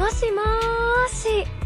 もしもーし。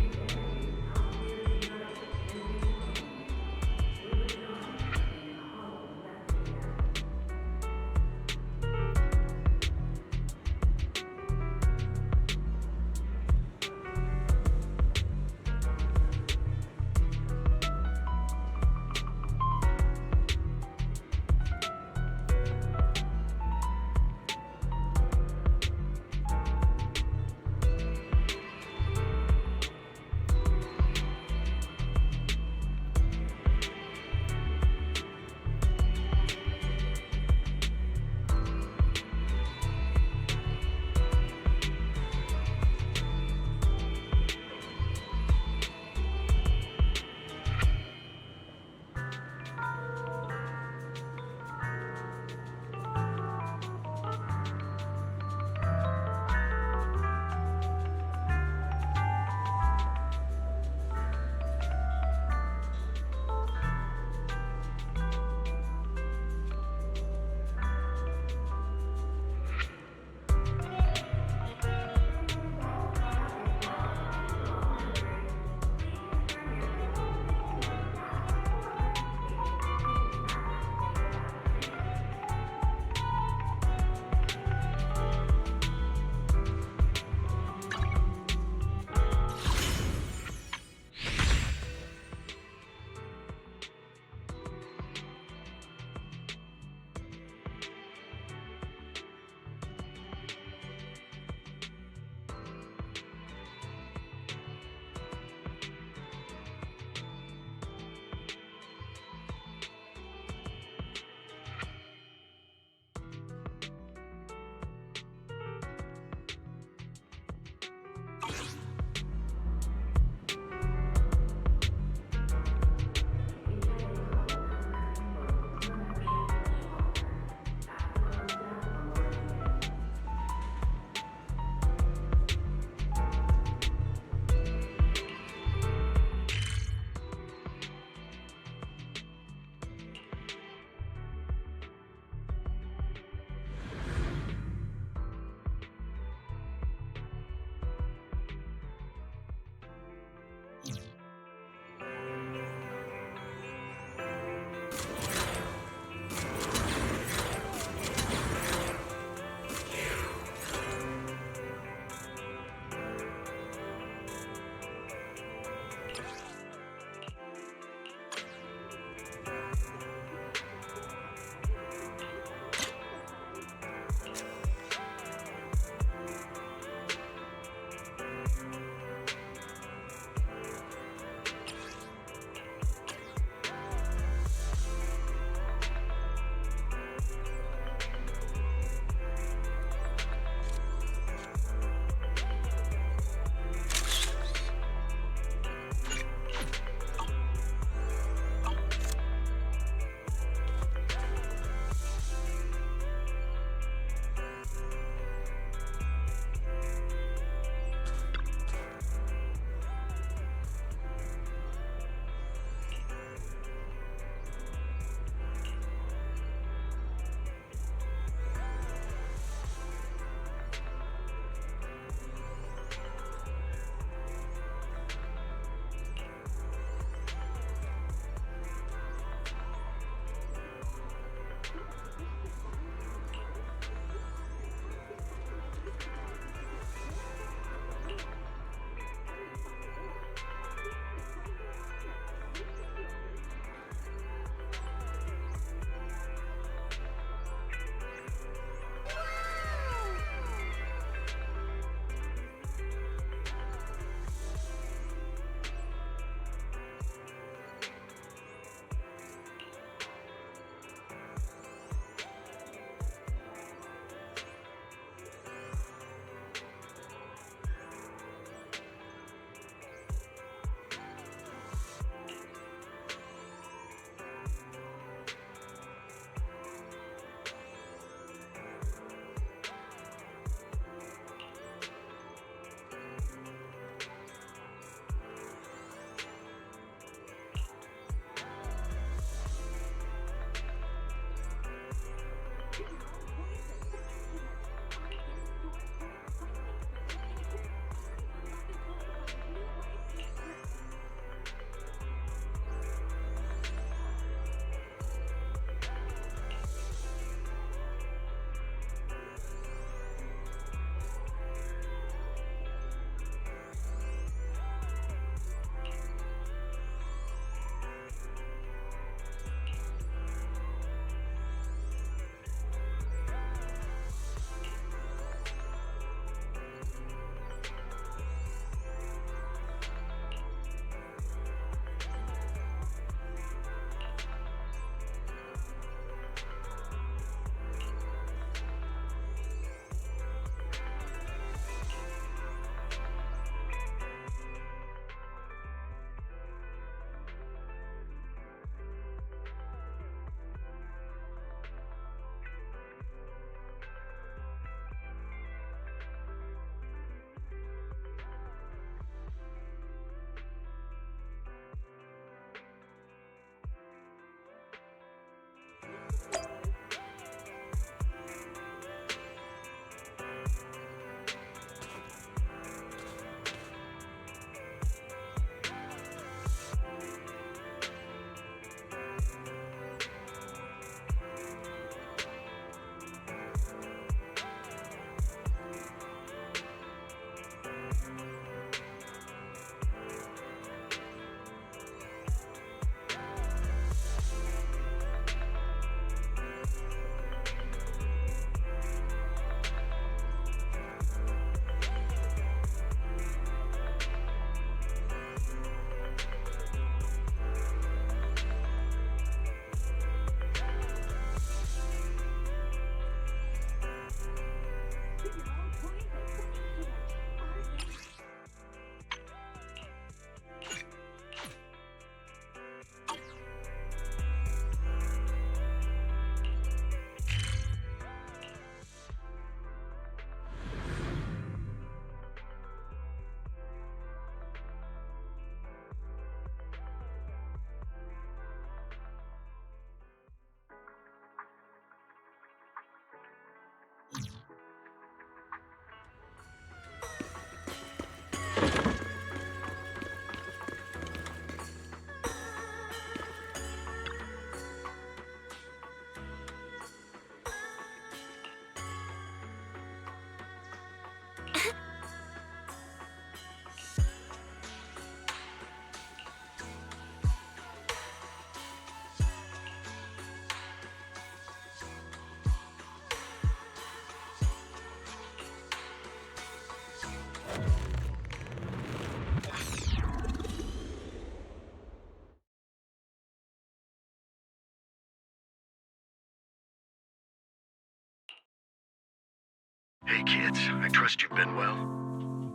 kids. I trust you've been well.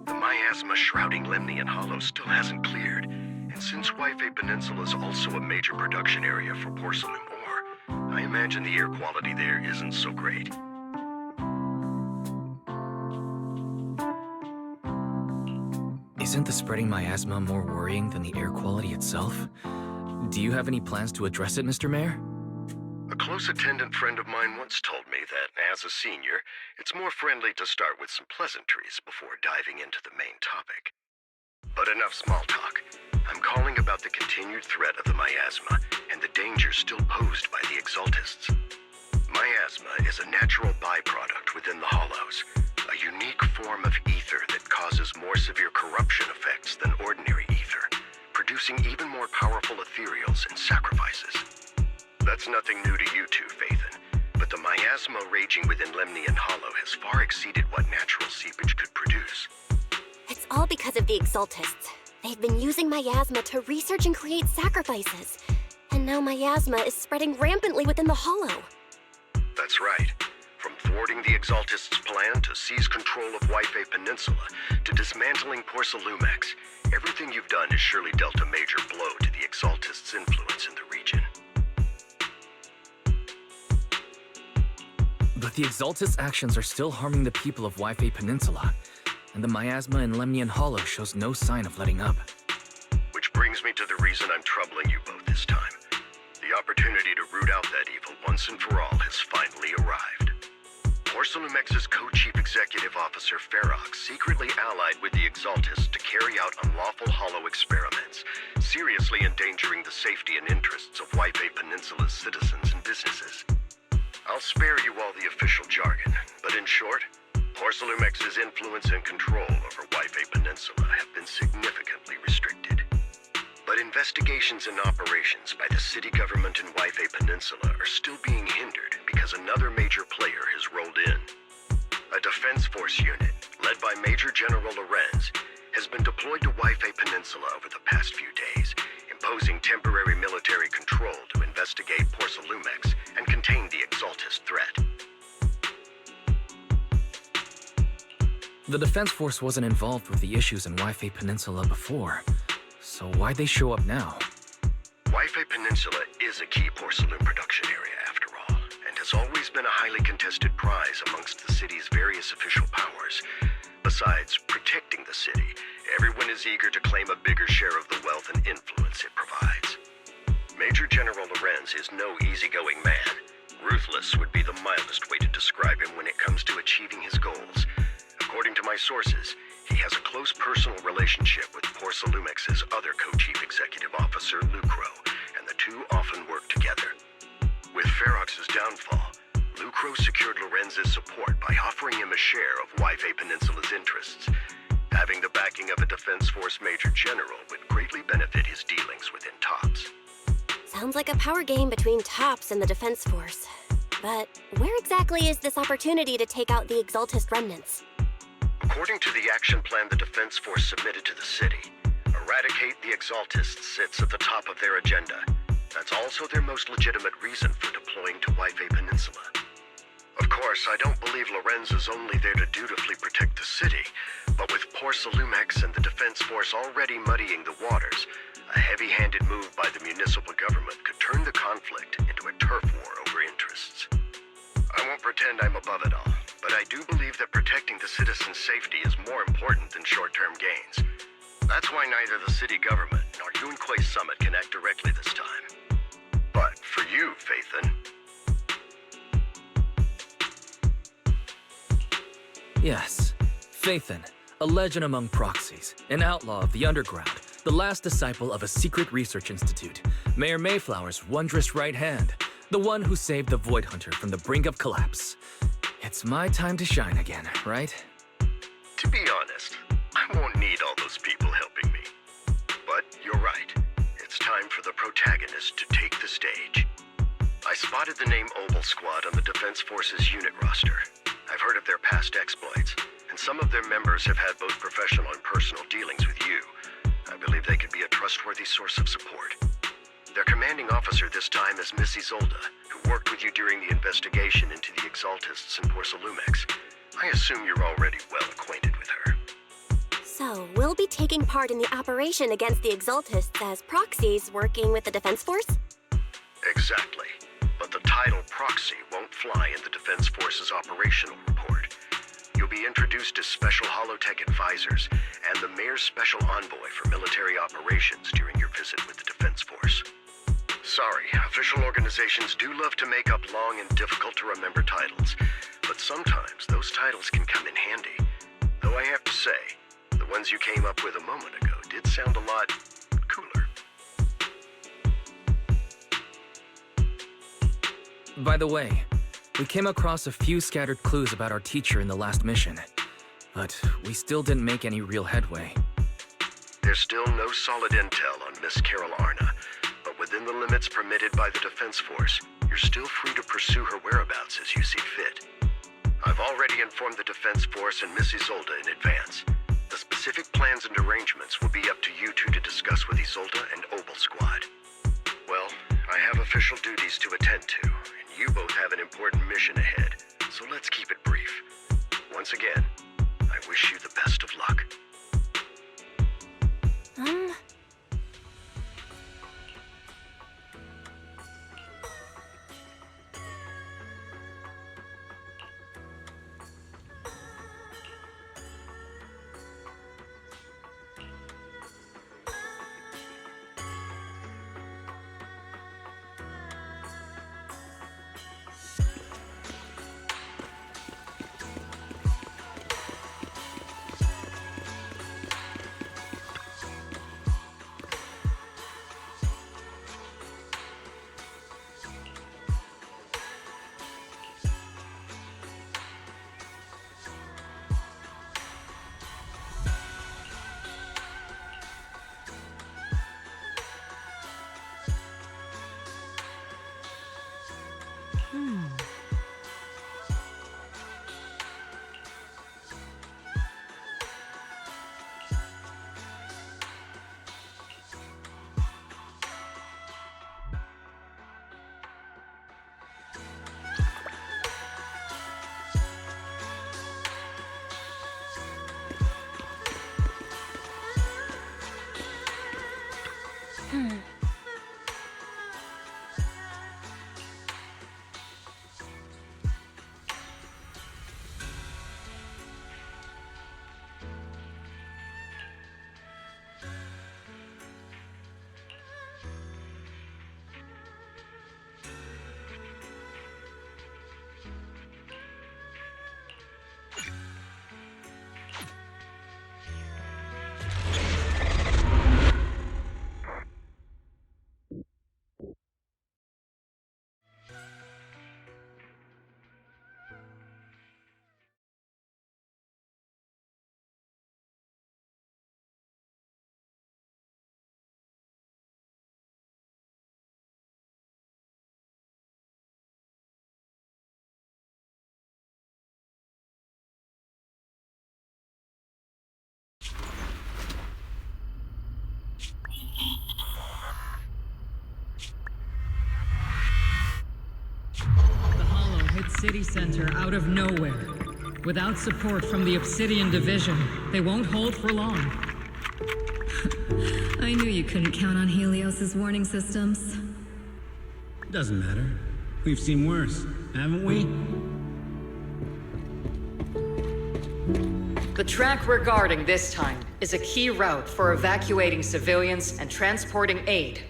The miasma shrouding Lemnian Hollow still hasn't cleared, and since Wi-Fi Peninsula is also a major production area for porcelain ore, I imagine the air quality there isn't so great. Isn't the spreading miasma more worrying than the air quality itself? Do you have any plans to address it, Mr. Mayor? A close attendant friend of mine once told me that, as a senior, it's more friendly to start with some pleasantries before diving into the main topic. But enough small talk. I'm calling about the continued threat of the miasma and the danger still posed by the Exaltists. Miasma is a natural byproduct within the Hollows, a unique form of ether that causes more severe corruption effects than ordinary ether, producing even more powerful ethereals and sacrifices. That's nothing new to you two, Phaethon, but the miasma raging within Lemnian Hollow has far exceeded what natural seepage could produce. It's all because of the Exaltists. They've been using miasma to research and create sacrifices. And now miasma is spreading rampantly within the Hollow. That's right. From thwarting the Exaltists' plan to seize control of Wi-Fi Peninsula to dismantling Porcelumex, everything you've done has surely dealt a major blow to the Exaltists' influence in the region. But the Exaltists' actions are still harming the people of Wi-Fi Peninsula, and the miasma in Lemnian Hollow shows no sign of letting up. Which brings me to the reason I'm troubling you both this time. The opportunity to root out that evil once and for all has finally arrived. Porcelumex's co-chief executive officer Ferox secretly allied with the Exaltists to carry out unlawful hollow experiments, seriously endangering the safety and interests of Wi-Fi Peninsula's citizens and businesses. I'll spare you all the official jargon, but in short, Porcelumex's influence and control over Wi-Fi Peninsula have been significantly restricted. But investigations and operations by the city government in Wi-Fi Peninsula are still being hindered because another major player has rolled in. A defense force unit, led by Major General Lorenz, has been deployed to Wi-Fi Peninsula over the past few days, imposing temporary military control to investigate Porcelumex and contain the Exaltist threat. The Defense Force wasn't involved with the issues in Wi-Fi Peninsula before, so why'd they show up now? Wi-Fi Peninsula is a key porcelain production area, after all, and has always been a highly contested prize amongst the city's various official powers. Besides protecting the city, everyone is eager to claim a bigger share of the wealth and influence it provides. Major General Lorenz is no easygoing man. Ruthless would be the mildest way to describe him when it comes to achieving his goals. According to my sources, he has a close personal relationship with Porcelumex's other co-chief executive officer, Lucro, and the two often work together. With Ferox's downfall, Lucro secured Lorenz's support by offering him a share of Wi-Fi Peninsula's interests. Having the backing of a Defense Force Major General would greatly benefit his dealings within TOPS. Sounds like a power game between TOPS and the Defense Force. But where exactly is this opportunity to take out the Exaltist remnants? According to the action plan the Defense Force submitted to the city, eradicate the Exaltists sits at the top of their agenda. That's also their most legitimate reason for deploying to Wi-Fi Peninsula. Of course, I don't believe Lorenz is only there to dutifully protect the city, but with Porcelumex and the Defense Force already muddying the waters, a heavy-handed move by the municipal government could turn the conflict into a turf war over interests. I won't pretend I'm above it all, but I do believe that protecting the citizens' safety is more important than short-term gains. That's why neither the city government nor Yunquay Summit can act directly this time. But for you, Phaethon... Yes, Phaethon, a legend among proxies, an outlaw of the underground, the last disciple of a secret research institute, Mayor Mayflower's wondrous right hand, the one who saved the Void Hunter from the brink of collapse. It's my time to shine again, right? To be honest, I won't need all those people helping me. But you're right. It's time for the protagonist to take the stage. I spotted the name Oval Squad on the Defense Force's unit roster. I've heard of their past exploits, and some of their members have had both professional and personal dealings with you. I believe they could be a trustworthy source of support. Their commanding officer this time is Miss Isolde, who worked with you during the investigation into the Exaltists and Porcelumex. I assume you're already well acquainted with her. So, we'll be taking part in the operation against the Exaltists as proxies working with the Defense Force? Exactly. But the title proxy won't fly in the Defense Force's operational report. You'll be introduced as Special Holotech Advisors and the Mayor's Special Envoy for military operations during your visit with the Defense Force. Sorry, official organizations do love to make up long and difficult-to-remember titles, but sometimes those titles can come in handy. Though I have to say, the ones you came up with a moment ago did sound a lot cooler. By the way, we came across a few scattered clues about our teacher in the last mission, but we still didn't make any real headway. There's still no solid intel on Miss Carol Arna, but within the limits permitted by the Defense Force, you're still free to pursue her whereabouts as you see fit. I've already informed the Defense Force and Miss Isolde in advance. The specific plans and arrangements will be up to you two to discuss with Isolde and Obel Squad. Well, I have official duties to attend to, and you both have an important mission ahead, so let's keep it brief. Once again, I wish you the best of luck. City center out of nowhere. Without support from the Obsidian Division, they won't hold for long. I knew you couldn't count on Helios's warning systems. Doesn't matter. We've seen worse, haven't we? The track we're guarding this time is a key route for evacuating civilians and transporting aid.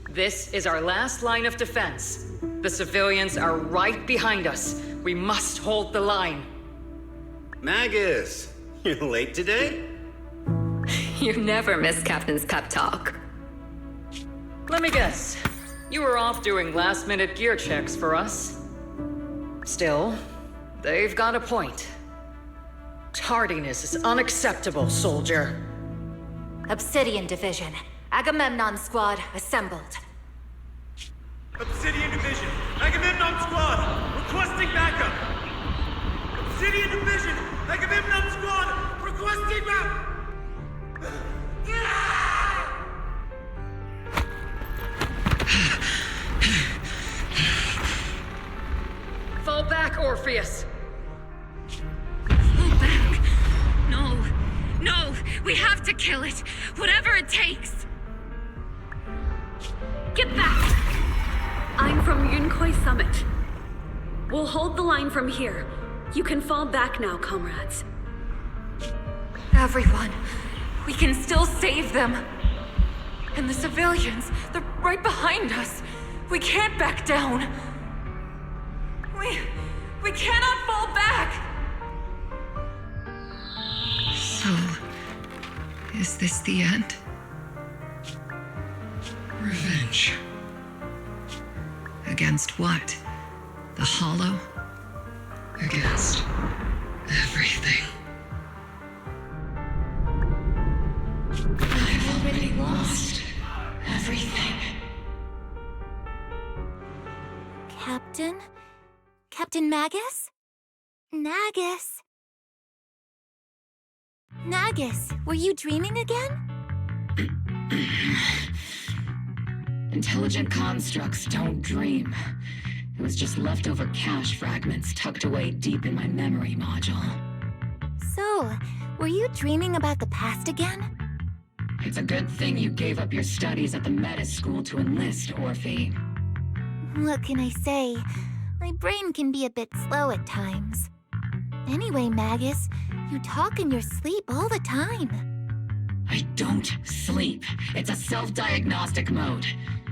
This is our last line of defense. The civilians are right behind us. We must hold the line. Magus, you're late today? You never miss Captain's pep talk. Let me guess. You were off doing last-minute gear checks for us. Still, they've got a point. Tardiness is unacceptable, soldier. Obsidian Division. Agamemnon Squad assembled. Obsidian Division, Agamemnon Squad, requesting backup! Obsidian Division, Agamemnon Squad, requesting backup! Fall back, Orpheus! We have to kill it, whatever it takes. Get back! I'm from Yunkai Summit. We'll hold the line from here. You can fall back now, comrades. Everyone, we can still save them. And the civilians, they're right behind us. We can't back down. We cannot fall back! So, is this the end? Revenge. Against what? The Hollow? Against everything. I've already lost everything. Captain? Captain Magus? Nagus? Nagus, were you dreaming again? Intelligent constructs don't dream. It was just leftover cache fragments tucked away deep in my memory module. So, were you dreaming about the past again? It's a good thing you gave up your studies at the Meta School to enlist, Orphe. What can I say? My brain can be a bit slow at times. Anyway, Magus, you talk in your sleep all the time. I don't sleep. It's a self-diagnostic mode.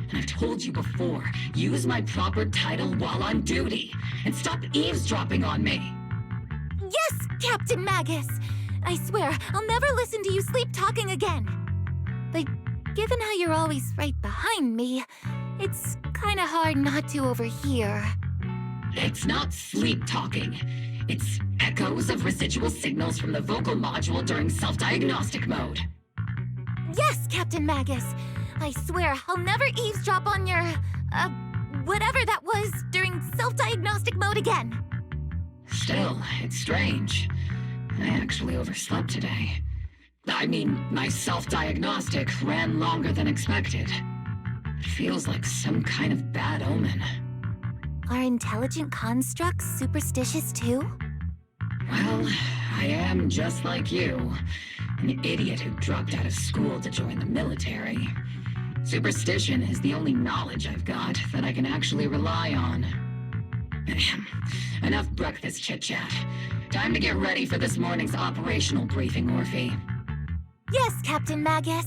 And I've told you before, use my proper title while on duty. And stop eavesdropping on me. Yes, Captain Magus! I swear, I'll never listen to you sleep-talking again. But given how you're always right behind me, it's kinda hard not to overhear. It's not sleep-talking. It's echoes of residual signals from the vocal module during self-diagnostic mode. Yes, Captain Magus! I swear, I'll never eavesdrop on your, whatever that was during self-diagnostic mode again. Still, it's strange. I actually overslept today. I mean, my self-diagnostic ran longer than expected. It feels like some kind of bad omen. Are intelligent constructs superstitious too? Well, I am just like you. An idiot who dropped out of school to join the military. Superstition is the only knowledge I've got that I can actually rely on. Enough breakfast chit-chat. Time to get ready for this morning's operational briefing, Orphe. Yes, Captain Magus.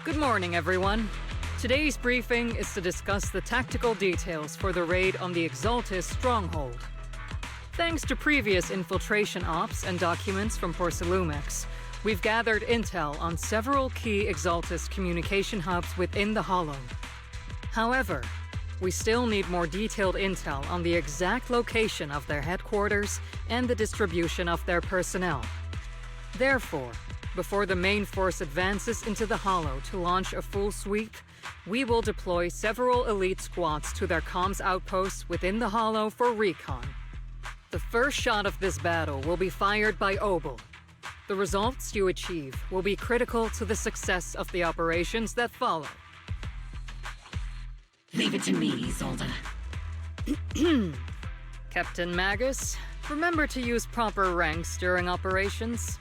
Good morning, everyone. Today's briefing is to discuss the tactical details for the raid on the Exaltus stronghold. Thanks to previous infiltration ops and documents from Porcelumex, we've gathered intel on several key Exaltus communication hubs within the Hollow. However, we still need more detailed intel on the exact location of their headquarters and the distribution of their personnel. Therefore, before the main force advances into the Hollow to launch a full sweep, we will deploy several elite squads to their comms outposts within the Hollow for recon. The first shot of this battle will be fired by Obel. The results you achieve will be critical to the success of the operations that follow. Leave it to me, Isolde. Captain Magus, remember to use proper ranks during operations.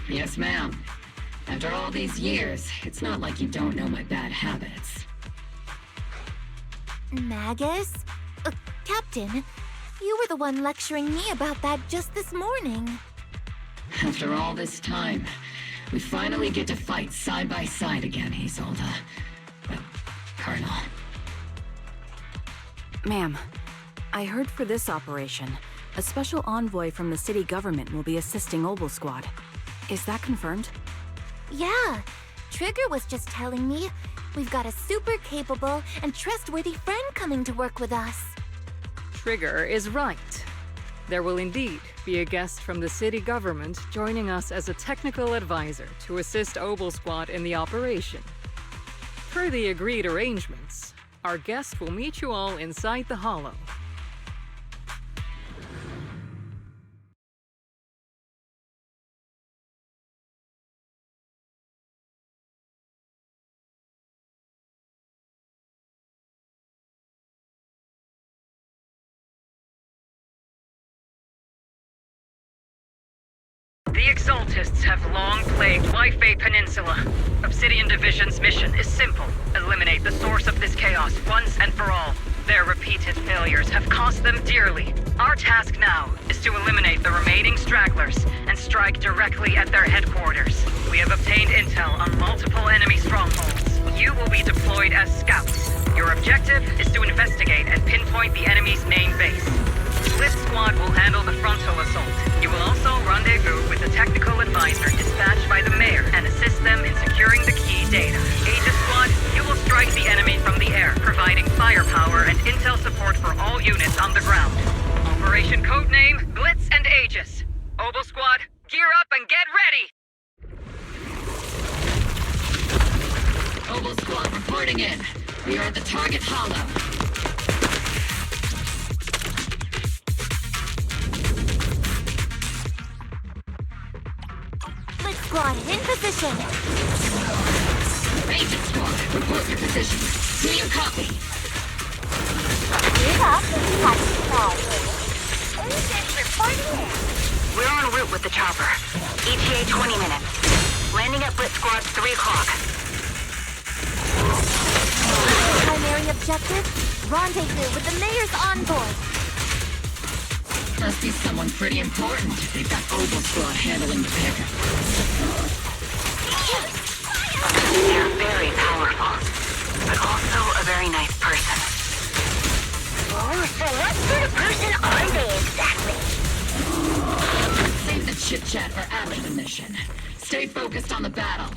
Yes, ma'am. After all these years, it's not like you don't know my bad habits. Magus? Captain, you were the one lecturing me about that just this morning. After all this time, we finally get to fight side by side again, Isolde. Colonel. Ma'am, I heard for this operation, a special envoy from the city government will be assisting Obel Squad. Is that confirmed? Yeah, Trigger was just telling me we've got a super capable and trustworthy friend coming to work with us. Trigger is right. There will indeed be a guest from the city government joining us as a technical advisor to assist Obel Squad in the operation. Per the agreed arrangements, our guest will meet you all inside the Hollow. The Exaltists have long plagued Waifei Peninsula. Obsidian Division's mission is simple. Eliminate the source of this chaos once and for all. Their repeated failures have cost them dearly. Our task now is to eliminate the remaining stragglers and strike directly at their headquarters. We have obtained intel on multiple enemy strongholds. You will be deployed as scouts. Your objective is to investigate and pinpoint the enemy's main base. Blitz Squad will handle the frontal assault. You will also rendezvous with the technical advisor dispatched by the mayor and assist them in securing the key data. Aegis Squad, you will strike the enemy from the air, providing firepower and intel support for all units on the ground. Operation codename Blitz and Aegis. Obel Squad, gear up and get ready! Obel Squad reporting in. We are at the target hollow. Blitz Squad, in position! Agent Squad, report your position. Do you copy? We're en route with the chopper. ETA 20 minutes. Landing at Blitz Squad 3 o'clock. Primary objective, rendezvous with the mayor's envoy. Must be someone pretty important if they've got Obel Squad handling the pickup. They're very powerful, but also a very nice person. Oh, so what sort of person are they exactly? Save the chit-chat for after the mission. Stay focused on the battle.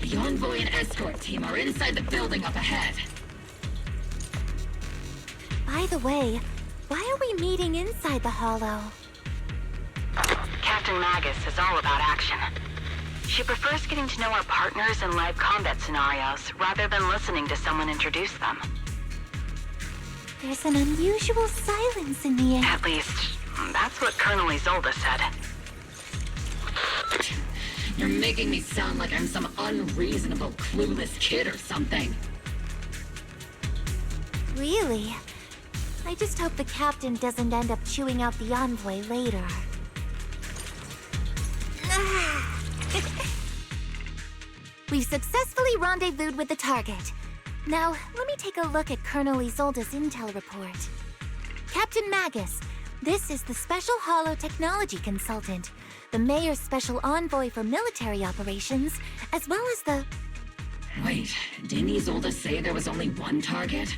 The envoy and escort team are inside the building up ahead. By the way, why are we meeting inside the Hollow? Captain Magus is all about action. She prefers getting to know our partners in live combat scenarios rather than listening to someone introduce them. There's an unusual silence in the air. At least, that's what Colonel Isolde said. You're making me sound like I'm some unreasonable, clueless kid or something. Really? I just hope the captain doesn't end up chewing out the envoy later. We've successfully rendezvoused with the target. Now, let me take a look at Colonel Isolde's intel report. Captain Magus, this is the Special Hollow Technology Consultant. the mayor's special envoy for military operations, as well as the... Wait, didn't Isolde say there was only one target?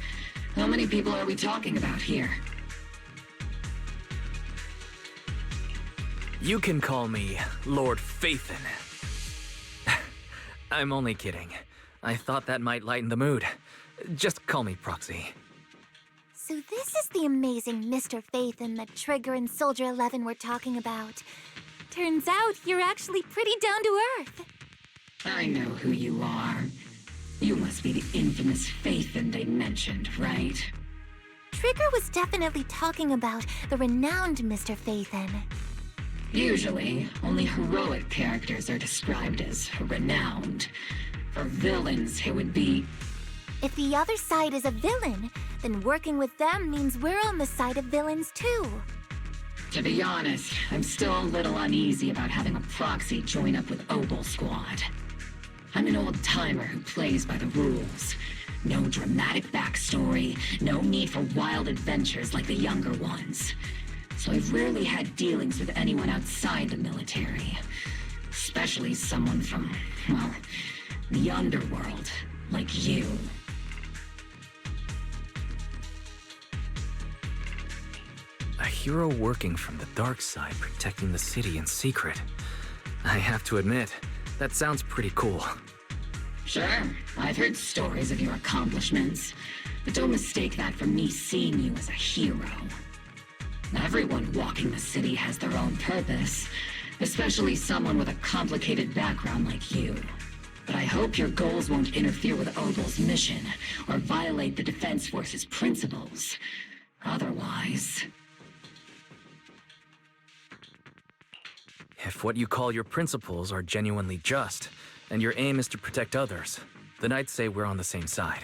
How many people are we talking about here? You can call me Lord Phaethon. I'm only kidding. I thought that might lighten the mood. Just call me Proxy. So this is the amazing Mr. Phaethon that Trigger and Soldier 11 were talking about. Turns out you're actually pretty down to earth. I know who you are. You must be the infamous Phaethon they mentioned, right? Trigger was definitely talking about the renowned Mr. Phaethon. Usually, only heroic characters are described as renowned. For villains, it would be... If the other side is a villain, then working with them means we're on the side of villains too. To be honest, I'm still a little uneasy about having a proxy join up with Obel Squad. I'm an old-timer who plays by the rules. No dramatic backstory, no need for wild adventures like the younger ones. So I've rarely had dealings with anyone outside the military. Especially someone from, well, the underworld, like you. A hero working from the dark side, protecting the city in secret. I have to admit, that sounds pretty cool. Sure, I've heard stories of your accomplishments, but don't mistake that for me seeing you as a hero. Everyone walking the city has their own purpose, especially someone with a complicated background like you. But I hope your goals won't interfere with Obel's mission, or violate the Defense Force's principles. Otherwise... If what you call your principles are genuinely just, and your aim is to protect others, then I'd say we're on the same side.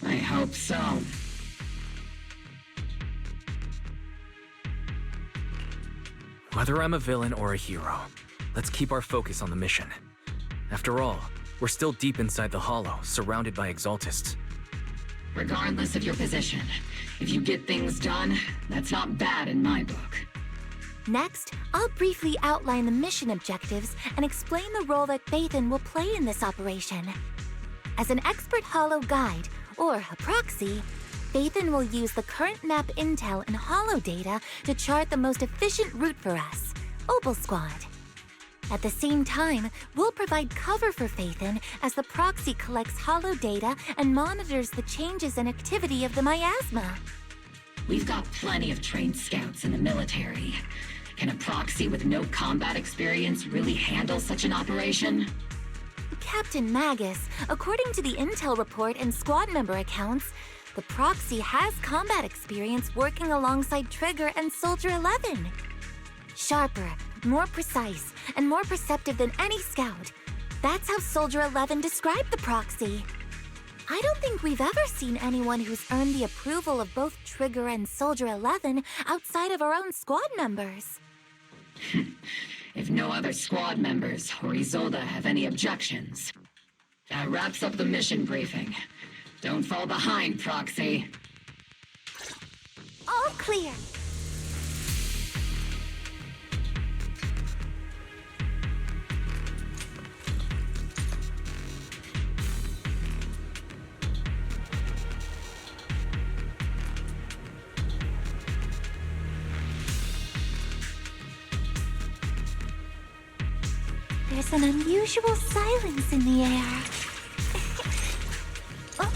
I hope so. Whether I'm a villain or a hero, let's keep our focus on the mission. After all, we're still deep inside the Hollow, surrounded by Exaltists. Regardless of your position, if you get things done, that's not bad in my book. Next, I'll briefly outline the mission objectives and explain the role that Phaethon will play in this operation. As an expert Hollow guide, or a proxy, Phaethon will use the current map intel and Hollow data to chart the most efficient route for us, Obel Squad. At the same time, we'll provide cover for Phaethon as the proxy collects Hollow data and monitors the changes and activity of the miasma. We've got plenty of trained scouts in the military. Can a proxy with no combat experience really handle such an operation? Captain Magus, according to the intel report and squad member accounts, the proxy has combat experience working alongside Trigger and Soldier 11. Sharper, more precise, and more perceptive than any scout. That's how Soldier 11 described the proxy. I don't think we've ever seen anyone who's earned the approval of both Trigger and Soldier 11 outside of our own squad members. If no other squad members or Isolde have any objections. That wraps up the mission briefing. Don't fall behind, Proxy. All clear. There's an unusual silence in the air. Oh.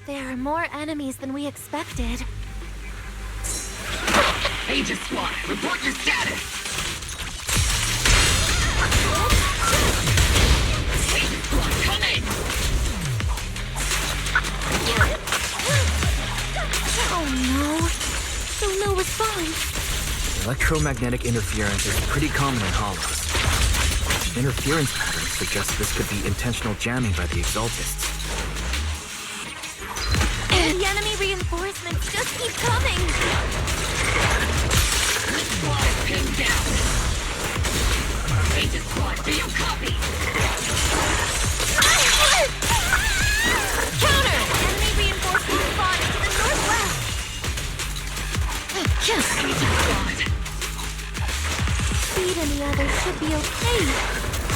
There are more enemies than we expected. Aegis Squad, report your status! Aegis Squad, come in! Oh no. No response. Electromagnetic interference is pretty common in hollows. The interference pattern suggests this could be intentional jamming by the Exaltists. The enemy reinforcements just keep coming. Squad is pinned down. Agent Squad, do you copy? Counter! Enemy reinforcements spotted to the northwest! Agent Squad. Speed and the others should be okay,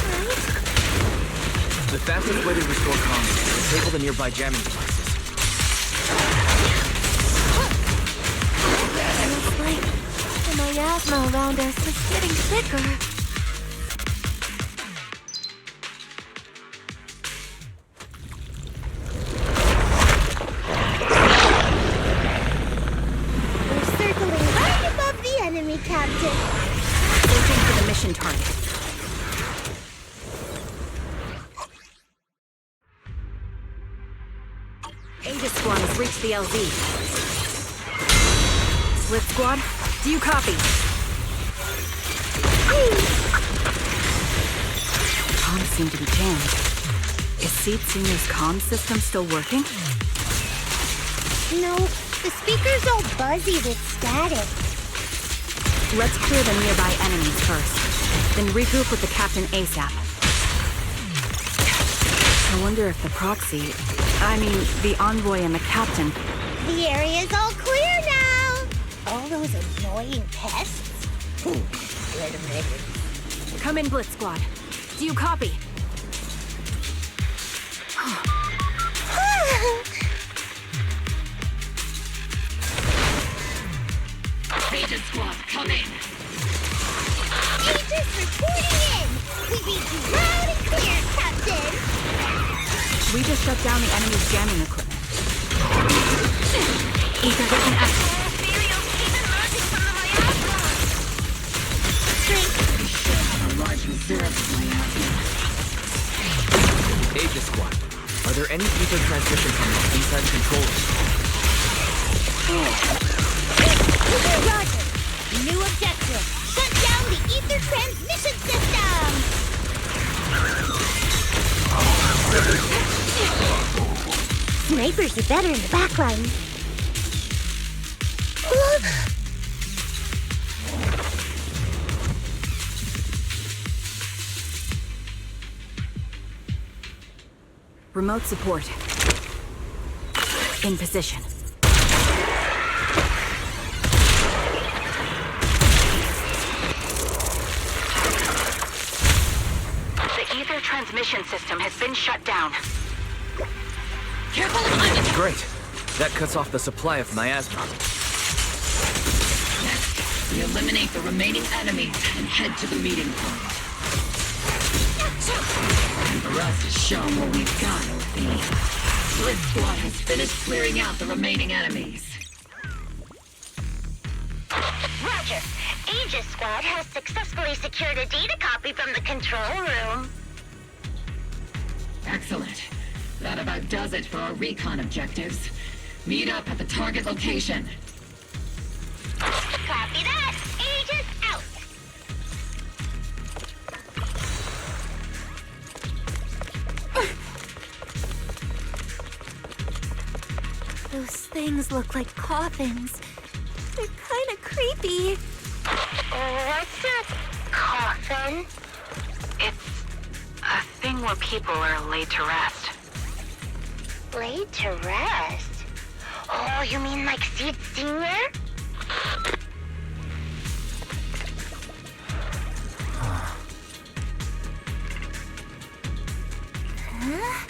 right? The fastest way to restore comms is to disable the nearby jamming devices. Looks like the miasma around us is getting thicker. We're circling right above the enemy, Captain. Searching for the mission target. Aegis Squad has reached the LZ. Split Squad, do you copy? Comms seem to be jammed. Is Seed Senior's comm system still working? No, the speaker's all buzzy with static. Let's clear the nearby enemies first, then regroup with the Captain ASAP. I wonder if the proxy, the Envoy and the Captain... The area's all clear now! All those annoying pests? Wait a minute. Come in, Blitz Squad. Do you copy? Agent Squad, come in. Agents reporting in! We read you loud and clear, Captain! We just shut down the enemy's jamming equipment. Ether vision active. We should have a large reserve of miasma. Aegis Squad, are there any ether transmission tunnels inside the control room? Roger! New objective! Shut down the ether transmission system! Snipers are better in the backline. Remote support. In position. The ether transmission system has been shut down. Careful of onions! Great. That cuts off the supply of miasma. Next, we eliminate the remaining enemies and head to the meeting point. And for us to show what we've got, the Split Squad has finished clearing out the remaining enemies. Roger. Aegis Squad has successfully secured a data copy from the control room. Excellent. That about does it for our recon objectives. Meet up at the target location. Copy that. Aegis out. Those things look like coffins. They're kind of creepy. What's a coffin? It's a thing where people are laid to rest. Laid to rest? Oh, you mean like Seed Senior? Huh?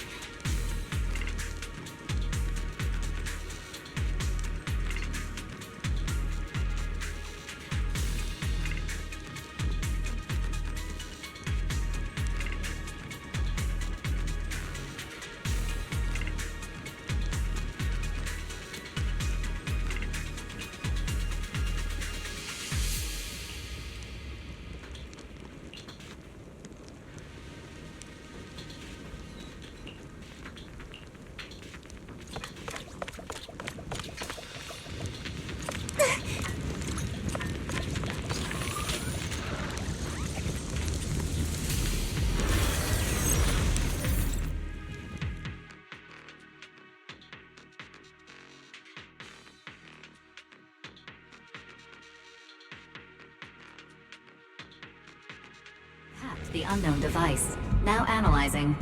The unknown device. Now analyzing.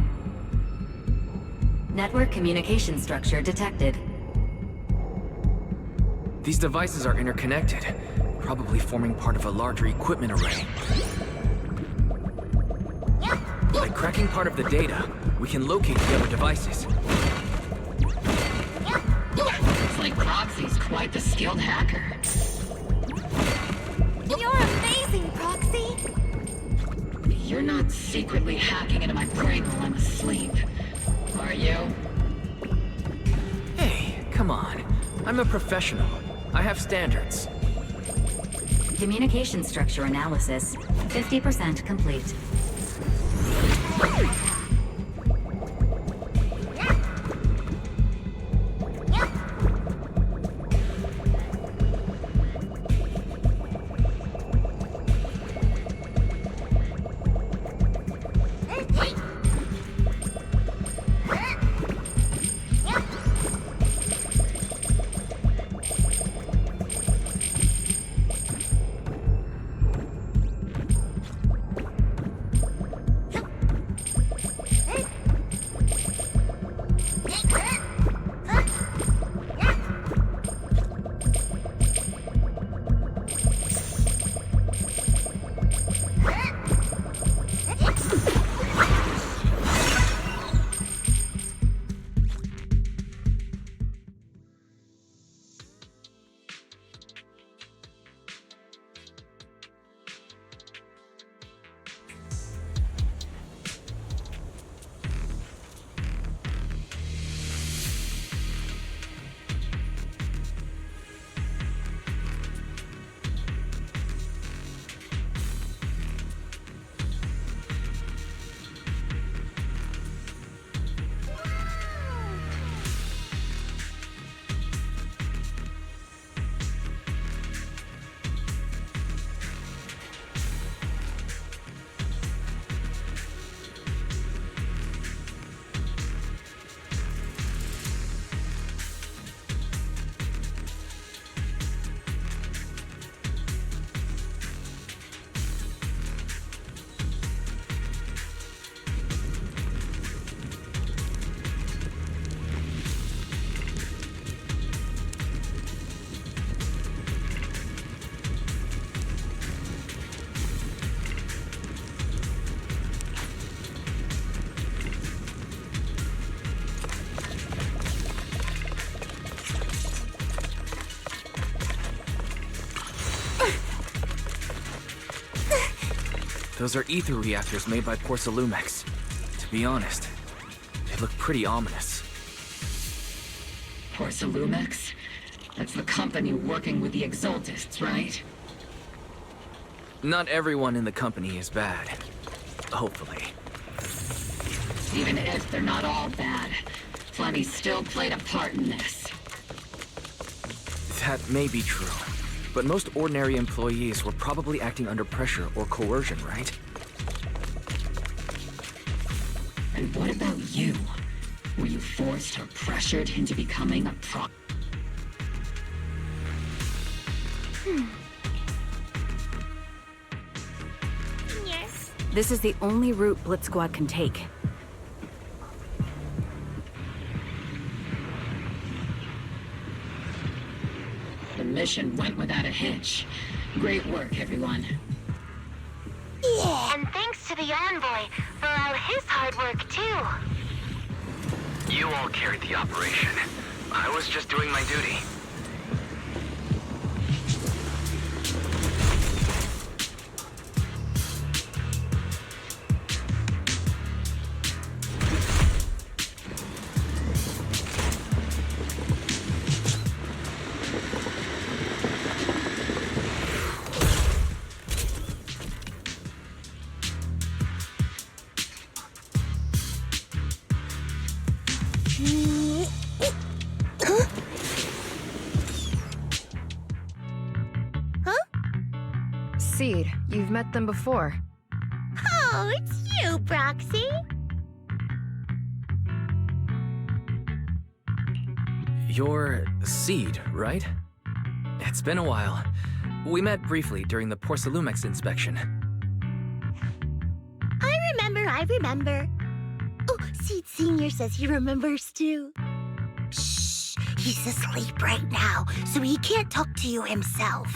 Network communication structure detected. These devices are interconnected, probably forming part of a larger equipment array. By cracking part of the data, we can locate the other devices. Looks like Proxy's quite the skilled hacker. You're amazing, Proxy! You're not secretly hacking into my brain while I'm asleep, are you? Hey, come on. I'm a professional. I have standards. Communication structure analysis. 50% complete. Those are ether reactors made by Porcelumex. To be honest, they look pretty ominous. Porcelumex? That's the company working with the Exaltists, right? Not everyone in the company is bad. Hopefully. Even if they're not all bad, Flemmy still played a part in this. That may be true. But most ordinary employees were probably acting under pressure or coercion, right? And what about you? Were you forced or pressured into becoming a Yes. This is the only route Blitz Squad can take. The mission went without a hitch. Great work, everyone. Yeah. And thanks to the Envoy for all his hard work, too. You all carried the operation. I was just doing my duty. Seed, you've met them before. Oh, it's you, Proxy. You're Seed, right? It's been a while. We met briefly during the Porcelumex inspection. I remember. Oh, Seed Senior says he remembers too. Shh, he's asleep right now, so he can't talk to you himself.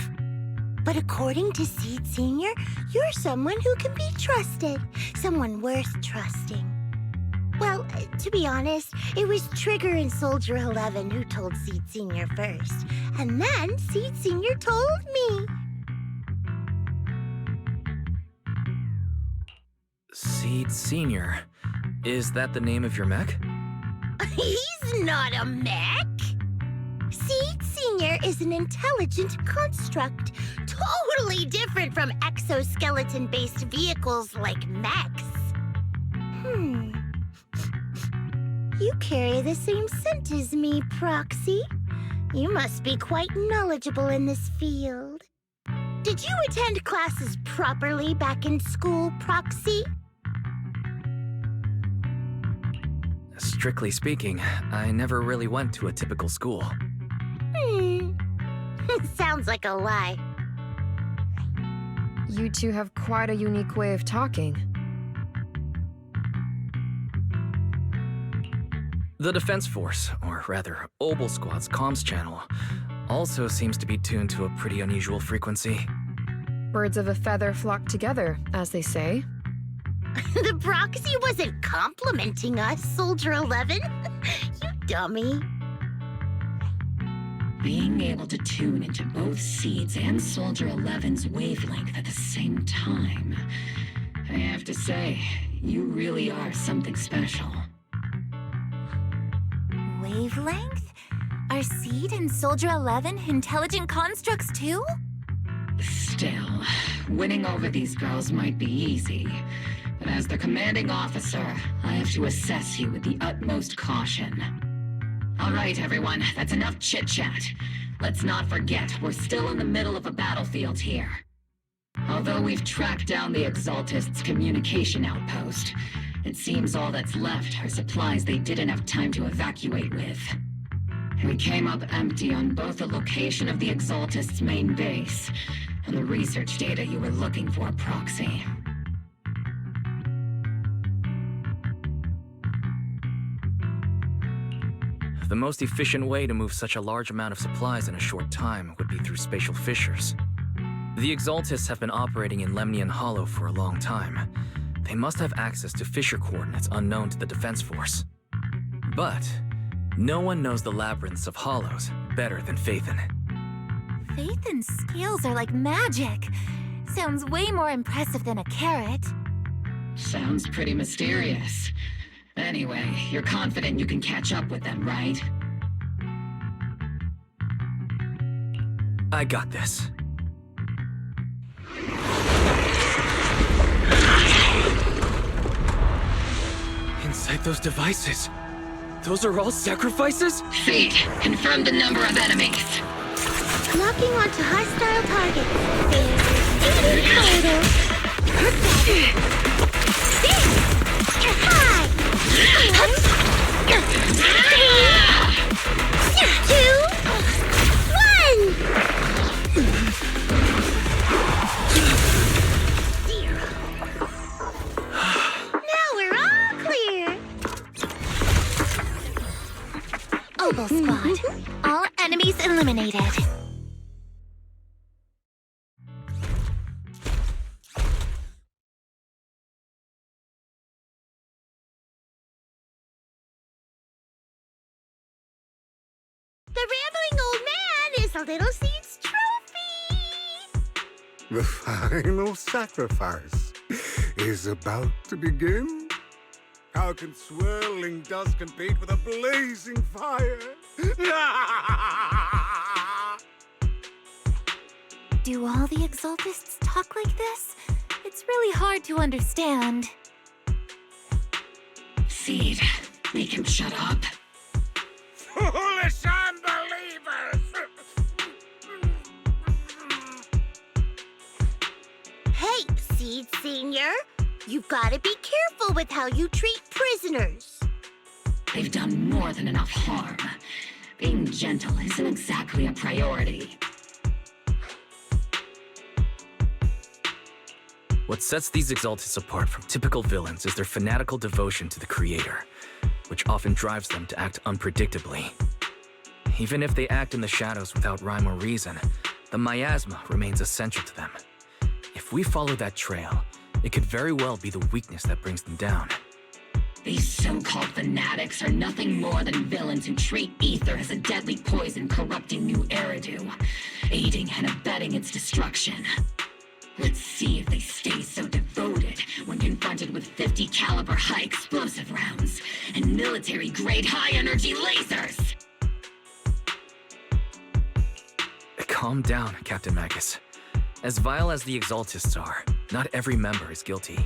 But according to Seed Senior, you're someone who can be trusted, someone worth trusting. Well, to be honest, it was Trigger and Soldier 11 who told Seed Senior first, and then Seed Senior told me. Seed Senior. Is that the name of your mech? He's not a mech! Seed Senior is an intelligent construct, totally different from exoskeleton-based vehicles like mechs. You carry the same scent as me, Proxy. You must be quite knowledgeable in this field. Did you attend classes properly back in school, Proxy? Strictly speaking, I never really went to a typical school. Sounds like a lie. You two have quite a unique way of talking. The Defense Force, or rather, Obel Squad's comms channel, also seems to be tuned to a pretty unusual frequency. Birds of a feather flock together, as they say. The Proxy wasn't complimenting us, Soldier 11. You dummy. Being able to tune into both Seed's and Soldier 11's wavelength at the same time. I have to say, you really are something special. Wavelength? Are Seed and Soldier 11 intelligent constructs too? Still, winning over these girls might be easy. But as their commanding officer, I have to assess you with the utmost caution. All right, everyone, that's enough chit-chat. Let's not forget, we're still in the middle of a battlefield here. Although we've tracked down the Exaltists' communication outpost, it seems all that's left are supplies they didn't have time to evacuate with. We came up empty on both the location of the Exaltists' main base and the research data you were looking for, Proxy. The most efficient way to move such a large amount of supplies in a short time would be through spatial fissures. The Exaltists have been operating in Lemnian Hollow for a long time. They must have access to fissure coordinates unknown to the Defense Force. But no one knows the labyrinths of hollows better than Phaethon. Phaethon's skills are like magic. Sounds way more impressive than a carrot. Sounds pretty mysterious. Anyway, you're confident you can catch up with them, right? I got this. Inside those devices, those are all sacrifices? Seed, confirm the number of enemies. Locking onto hostile targets. There's 8 in total. Hi! 2, 1! Now we're all clear. Obel Squad. All enemies eliminated. The rambling old man is a little Seed's trophy. The final sacrifice is about to begin. How can swirling dust compete with a blazing fire? Do all the Exaltists talk like this? It's really hard to understand. Seed, make him shut up. Foolish unbelievers! Hey, Seed Senior. You've got to be careful with how you treat prisoners. They've done more than enough harm. Being gentle isn't exactly a priority. What sets these Exaltists apart from typical villains is their fanatical devotion to the Creator, which often drives them to act unpredictably. Even if they act in the shadows without rhyme or reason, the miasma remains essential to them. If we follow that trail, it could very well be the weakness that brings them down. These so-called fanatics are nothing more than villains who treat ether as a deadly poison corrupting new Eridu, aiding and abetting its destruction. Let's see if they stay so devoted when confronted with 50 caliber high explosive rounds and military-grade high-energy lasers! Calm down, Captain Magus. As vile as the Exaltists are, not every member is guilty.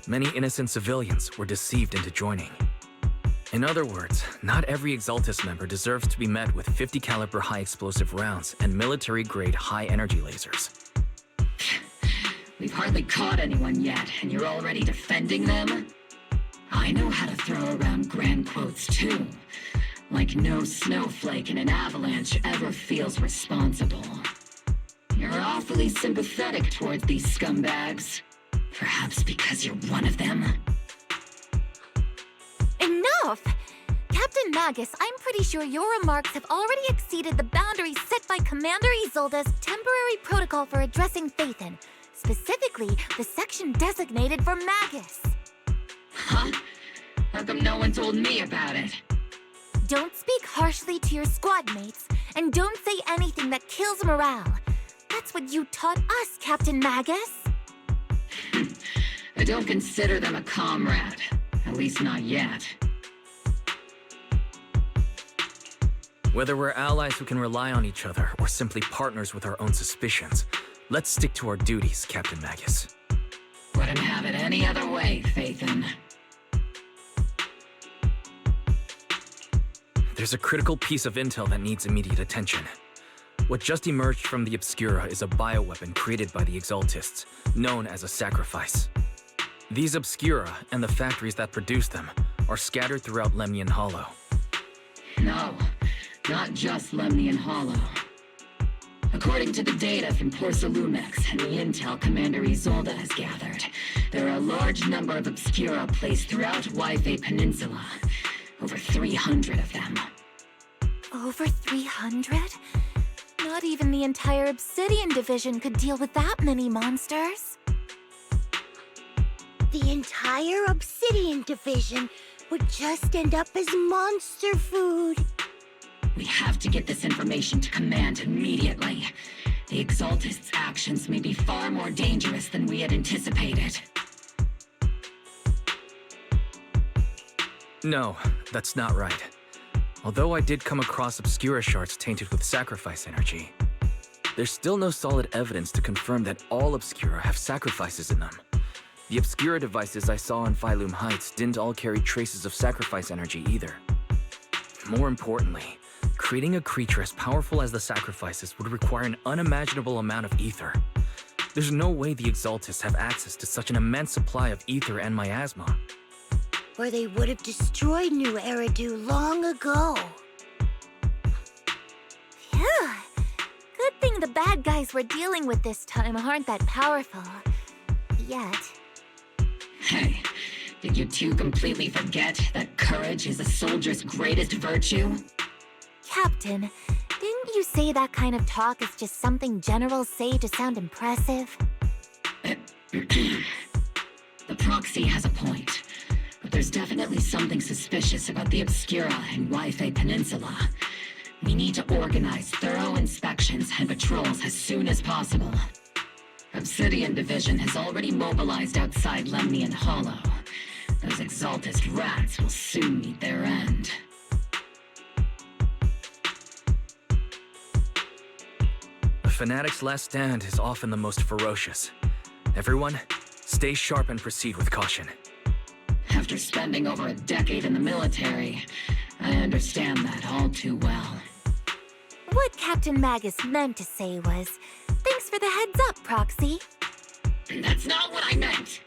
Many innocent civilians were deceived into joining. In other words, not every Exaltist member deserves to be met with 50 caliber high explosive rounds and military-grade high energy lasers. We've hardly caught anyone yet, and you're already defending them? I know how to throw around grand quotes too. Like no snowflake in an avalanche ever feels responsible. You're awfully sympathetic towards these scumbags. Perhaps because you're one of them? Enough! Captain Magus, I'm pretty sure your remarks have already exceeded the boundaries set by Commander Isolde's temporary protocol for addressing Phaethon, specifically the section designated for Magus. Huh? How come no one told me about it? Don't speak harshly to your squad mates, and don't say anything that kills morale. That's what you taught us, Captain Magus. I don't consider them a comrade. At least not yet. Whether we're allies who can rely on each other or simply partners with our own suspicions, let's stick to our duties, Captain Magus. Wouldn't have it any other way, Phaethon. There's a critical piece of intel that needs immediate attention. What just emerged from the Obscura is a bioweapon created by the Exaltists, known as a sacrifice. These Obscura and the factories that produce them are scattered throughout Lemnian Hollow. No, not just Lemnian Hollow. According to the data from Porcelumex and the intel Commander Isolde has gathered, there are a large number of Obscura placed throughout Yfei Peninsula. Over 300 of them. Over 300? Not even the entire Obsidian Division could deal with that many monsters. The entire Obsidian Division would just end up as monster food. We have to get this information to Command immediately. The Exaltists' actions may be far more dangerous than we had anticipated. No, that's not right. Although I did come across Obscura shards tainted with sacrifice energy, there's still no solid evidence to confirm that all Obscura have sacrifices in them. The Obscura devices I saw in Phylum Heights didn't all carry traces of sacrifice energy either. More importantly, creating a creature as powerful as the sacrifices would require an unimaginable amount of ether. There's no way the Exaltists have access to such an immense supply of ether and miasma. Or they would have destroyed New Eridu long ago. Phew. Good thing the bad guys we're dealing with this time aren't that powerful. Yet. Hey, did you two completely forget that courage is a soldier's greatest virtue? Captain, didn't you say that kind of talk is just something generals say to sound impressive? The proxy has a point. But there's definitely something suspicious about the Obscura and Yfei Peninsula. We need to organize thorough inspections and patrols as soon as possible. Obsidian Division has already mobilized outside Lemnian Hollow. Those Exaltist rats will soon meet their end. A fanatic's last stand is often the most ferocious. Everyone, stay sharp and proceed with caution. After spending over a decade in the military, I understand that all too well. What Captain Magus meant to say was, thanks for the heads up, Proxy. That's not what I meant!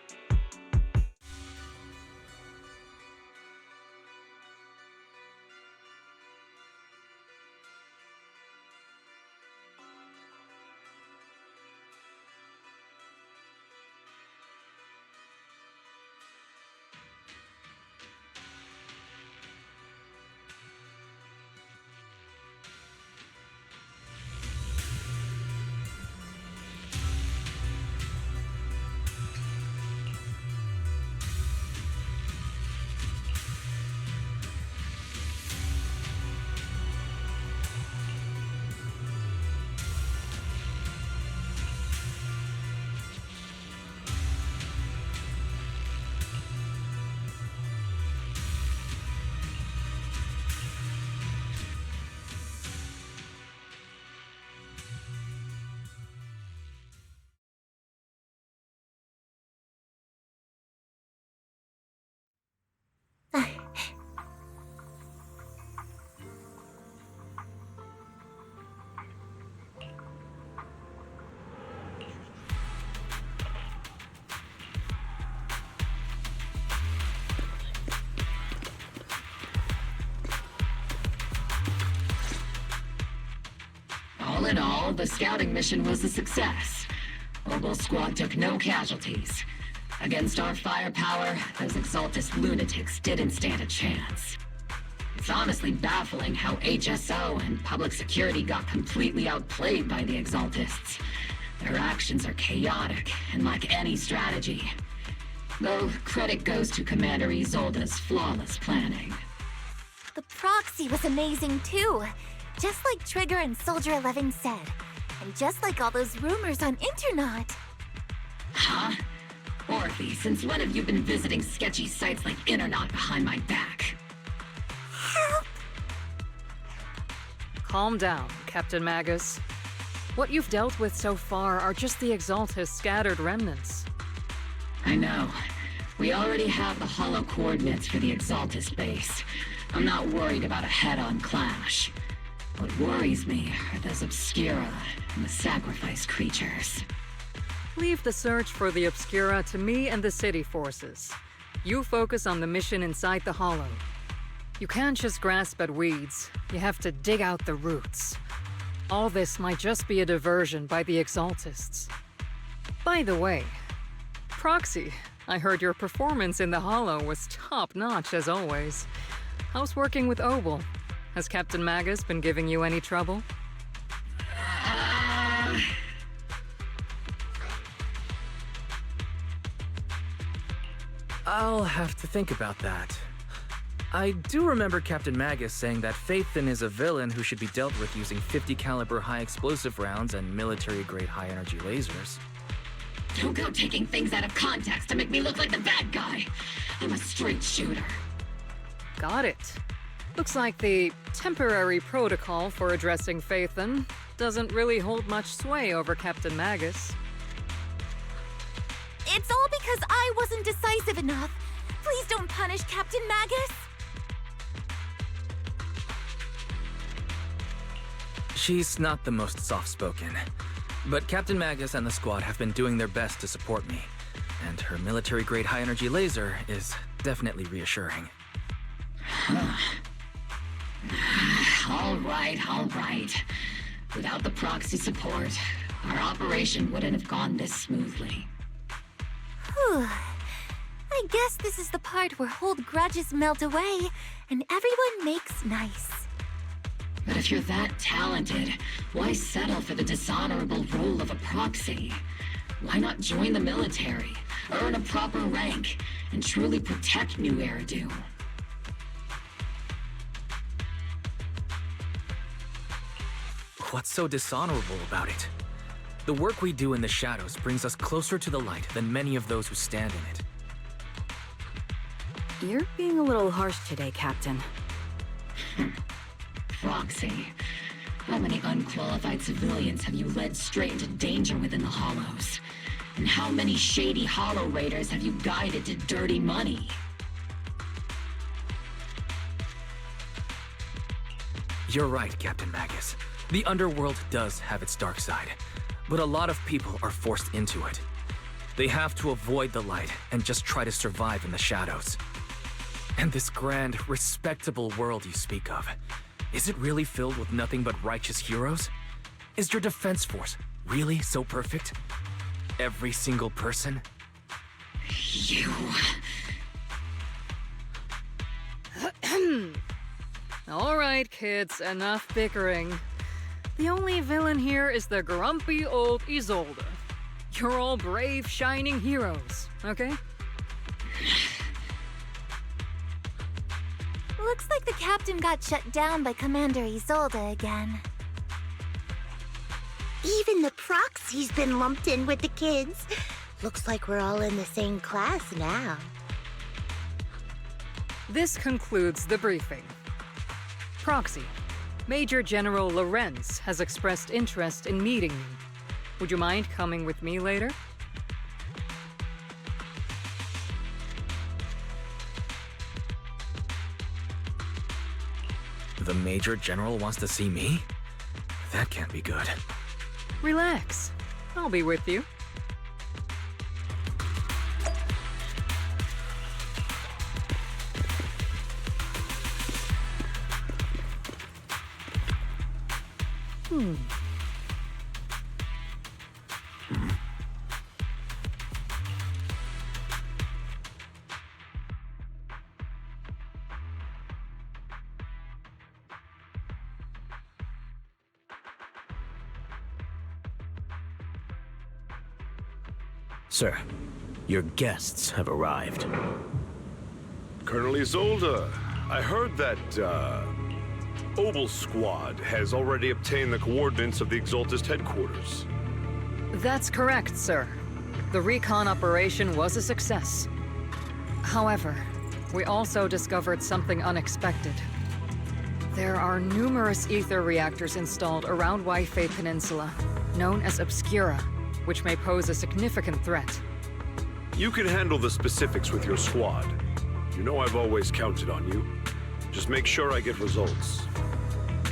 All in all, the scouting mission was a success. Obel Squad took no casualties. Against our firepower, those Exaltus lunatics didn't stand a chance. It's honestly baffling how HSO and public security got completely outplayed by the Exaltists. Their actions are chaotic and lack any strategy. Though credit goes to Commander Isolde's flawless planning. The proxy was amazing too. Just like Trigger and Soldier 11 said. And just like all those rumors on Internet. Huh? Orphe, since when have you been visiting sketchy sites like Internet behind my back? Help! Calm down, Captain Magus. What you've dealt with so far are just the Exaltus scattered remnants. I know. We already have the hollow coordinates for the Exaltus base. I'm not worried about a head-on clash. What worries me are those Obscura and the sacrifice creatures. Leave the search for the Obscura to me and the city forces. You focus on the mission inside the Hollow. You can't just grasp at weeds. You have to dig out the roots. All this might just be a diversion by the Exaltists. By the way, Proxy, I heard your performance in the Hollow was top-notch as always. How's working with Obel? Has Captain Magus been giving you any trouble? I'll have to think about that. I do remember Captain Magus saying that Phaethon is a villain who should be dealt with using 50 caliber high explosive rounds and military-grade high-energy lasers. Don't go taking things out of context to make me look like the bad guy. I'm a straight shooter. Got it. Looks like the temporary protocol for addressing Phaethon doesn't really hold much sway over Captain Magus. It's all because I wasn't decisive enough. Please don't punish Captain Magus. She's not the most soft-spoken, but Captain Magus and the squad have been doing their best to support me, and her military-grade high-energy laser is definitely reassuring. All right. Without the proxy support, our operation wouldn't have gone this smoothly. Whew. I guess this is the part where old grudges melt away and everyone makes nice. But if you're that talented, why settle for the dishonorable role of a proxy? Why not join the military, earn a proper rank, and truly protect New Eridu? What's so dishonorable about it? The work we do in the shadows brings us closer to the light than many of those who stand in it. You're being a little harsh today, Captain. Proxy, how many unqualified civilians have you led straight into danger within the Hollows? And how many shady Hollow Raiders have you guided to dirty money? You're right, Captain Magus. The underworld does have its dark side, but a lot of people are forced into it. They have to avoid the light and just try to survive in the shadows. And this grand, respectable world you speak of, is it really filled with nothing but righteous heroes? Is your defense force really so perfect? Every single person? You... All right, kids, enough bickering. The only villain here is the grumpy old Isolde. You're all brave, shining heroes, okay? Looks like the captain got shut down by Commander Isolde again. Even the proxy's been lumped in with the kids. Looks like we're all in the same class now. This concludes the briefing. Proxy, Major General Lorenz has expressed interest in meeting you. Would you mind coming with me later? The Major General wants to see me? That can't be good. Relax. I'll be with you. Sir, your guests have arrived. Colonel Isolde, I heard that, Obel Squad has already obtained the coordinates of the Exaltist headquarters. That's correct, sir. The recon operation was a success. However, we also discovered something unexpected. There are numerous ether reactors installed around Wi-Fi Peninsula, known as Obscura, which may pose a significant threat. You can handle the specifics with your squad. You know I've always counted on you. Just make sure I get results.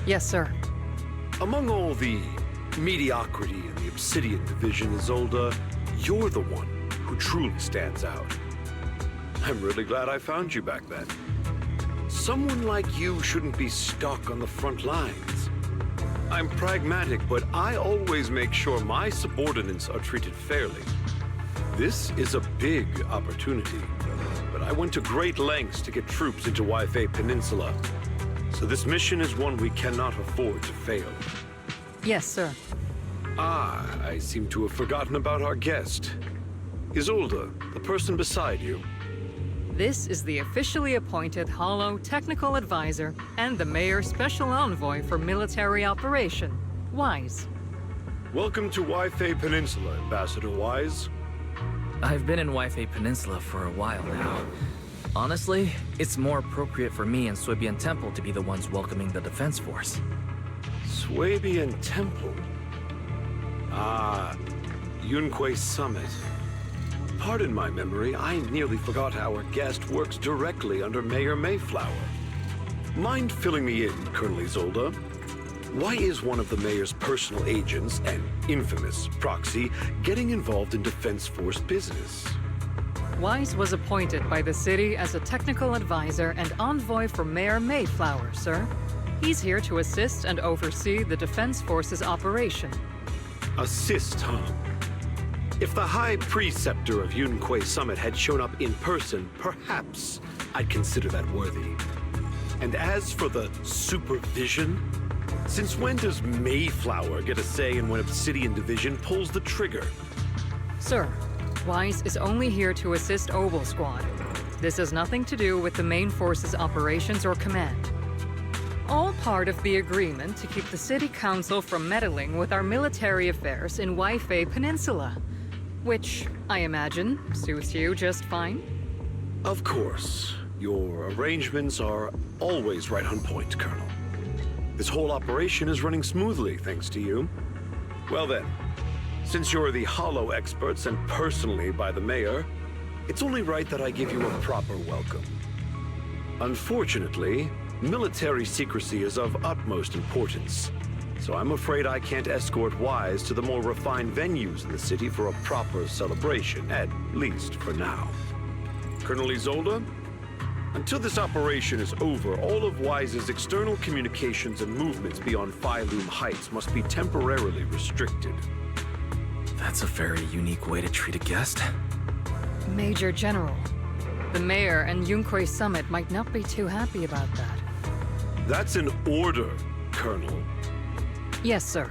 Yes, sir. Among all the mediocrity in the Obsidian Division, Isolde, you're the one who truly stands out. I'm really glad I found you back then. Someone like you shouldn't be stuck on the front lines. I'm pragmatic, but I always make sure my subordinates are treated fairly. This is a big opportunity, but I went to great lengths to get troops into Wi-Fi Peninsula. So this mission is one we cannot afford to fail. Yes, sir. Ah, I seem to have forgotten about our guest. Isolde, the person beside you. This is the officially appointed Hollow Technical Advisor and the Mayor's Special Envoy for Military Operation, Wise. Welcome to Wi-Fi Peninsula, Ambassador Wise. I've been in Wi-Fi Peninsula for a while now. Honestly, it's more appropriate for me and Swabian Temple to be the ones welcoming the Defense Force. Swabian Temple? Ah, Yunque Summit. Pardon my memory, I nearly forgot our guest works directly under Mayor Mayflower. Mind filling me in, Colonel Isolde? Why is one of the Mayor's personal agents, an infamous proxy, getting involved in Defense Force business? Wise was appointed by the city as a technical advisor and envoy for Mayor Mayflower, sir. He's here to assist and oversee the Defense Force's operation. Assist, huh? If the High Preceptor of Yunque Summit had shown up in person, perhaps I'd consider that worthy. And as for the supervision, since when does Mayflower get a say in when Obsidian Division pulls the trigger? Sir, Wise is only here to assist Obel Squad. This has nothing to do with the main force's operations or command. All part of the agreement to keep the City Council from meddling with our military affairs in Wi-Fi Peninsula. Which, I imagine, suits you just fine? Of course. Your arrangements are always right on point, Colonel. This whole operation is running smoothly, thanks to you. Well then, since you're the Hollow experts and personally by the Mayor, it's only right that I give you a proper welcome. Unfortunately, military secrecy is of utmost importance. So I'm afraid I can't escort Wise to the more refined venues in the city for a proper celebration, at least for now. Colonel Isolde, until this operation is over, all of Wise's external communications and movements beyond Phyloom Heights must be temporarily restricted. That's a very unique way to treat a guest. Major General, the Mayor and Yunque Summit might not be too happy about that. That's an order, Colonel. Yes, sir.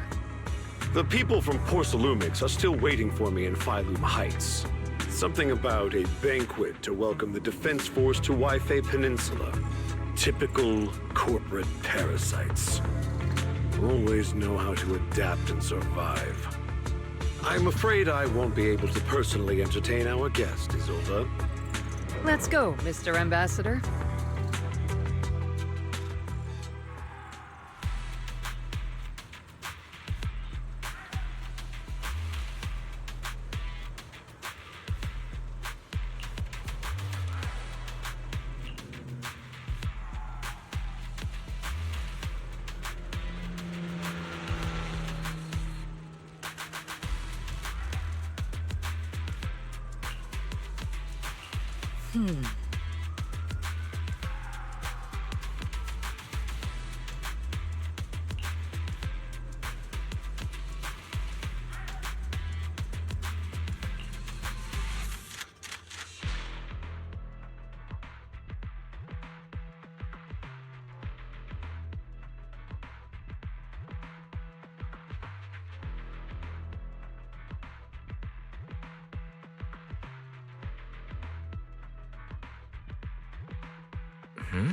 The people from Porcelumix are still waiting for me in Phyloom Heights. Something about a banquet to welcome the Defense Force to Wi-Fi Peninsula. Typical corporate parasites. Always know how to adapt and survive. I'm afraid I won't be able to personally entertain our guest, Isolde. Let's go, Mr. Ambassador. Hmm?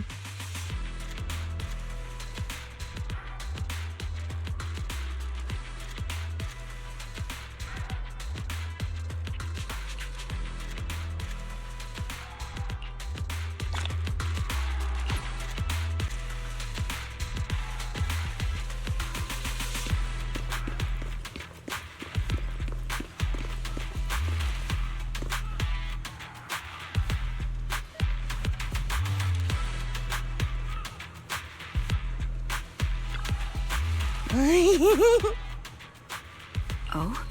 Oh?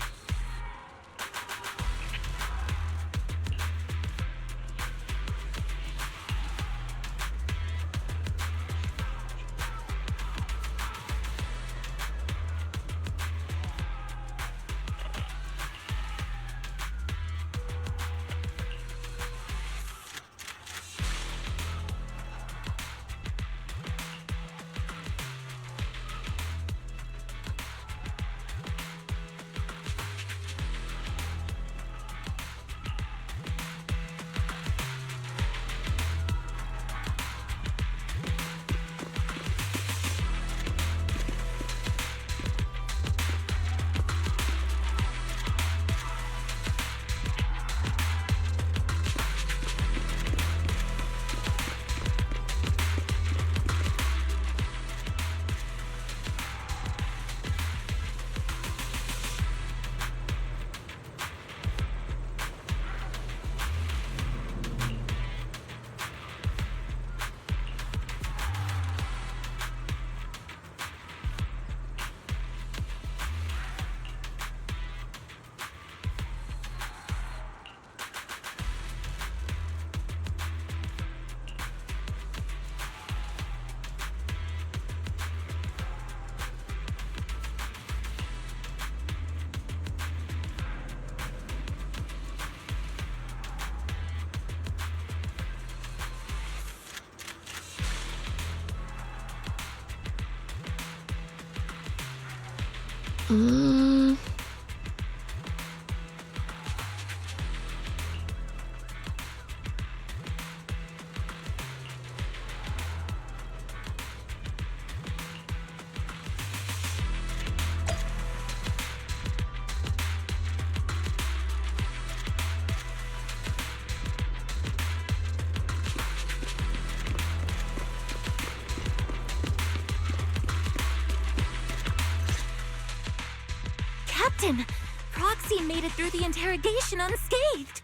Captain! Proxy made it through the interrogation unscathed!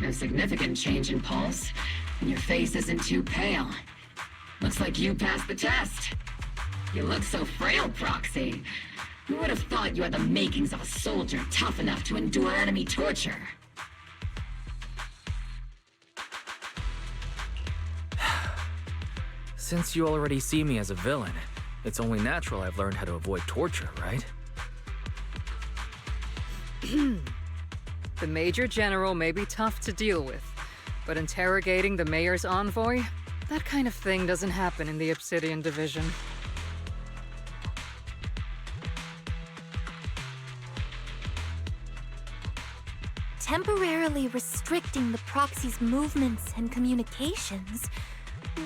No significant change in pulse, and your face isn't too pale. Looks like you passed the test. You look so frail, Proxy. Who would have thought you had the makings of a soldier tough enough to endure enemy torture? Since you already see me as a villain, it's only natural I've learned how to avoid torture, right? The Major General may be tough to deal with, but interrogating the Mayor's envoy? That kind of thing doesn't happen in the Obsidian Division. Temporarily restricting the proxy's movements and communications?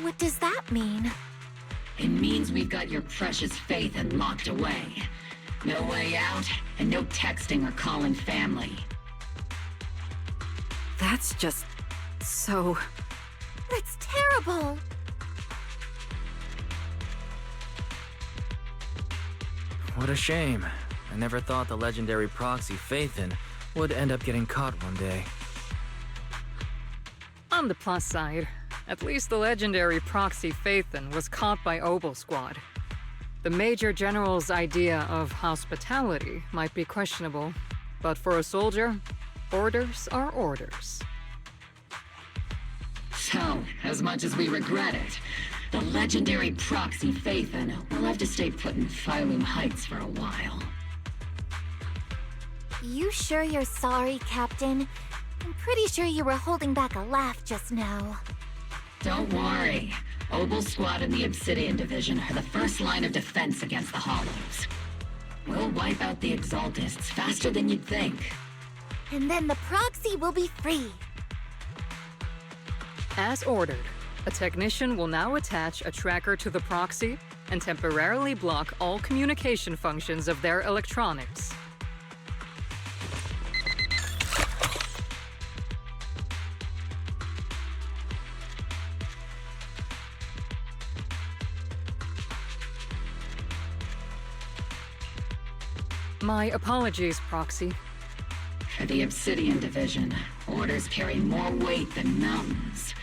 What does that mean? It means we've got your precious Phaethon locked away. No way out, and no texting or calling family. That's just... so... That's terrible! What a shame. I never thought the legendary proxy Phaethon would end up getting caught one day. On the plus side, at least the legendary proxy Phaethon was caught by Obel Squad. The Major General's idea of hospitality might be questionable, but for a soldier, orders are orders. So, as much as we regret it, the legendary proxy Phaethon will have to stay put in Phylum Heights for a while. You sure you're sorry, Captain? I'm pretty sure you were holding back a laugh just now. Don't worry. Obel Squad and the Obsidian Division are the first line of defense against the Hollows. We'll wipe out the Exaltists faster than you'd think. And then the proxy will be free. As ordered, A technician will now attach a tracker to the proxy and temporarily block all communication functions of their electronics. My apologies, Proxy. For the Obsidian Division, orders carry more weight than mountains.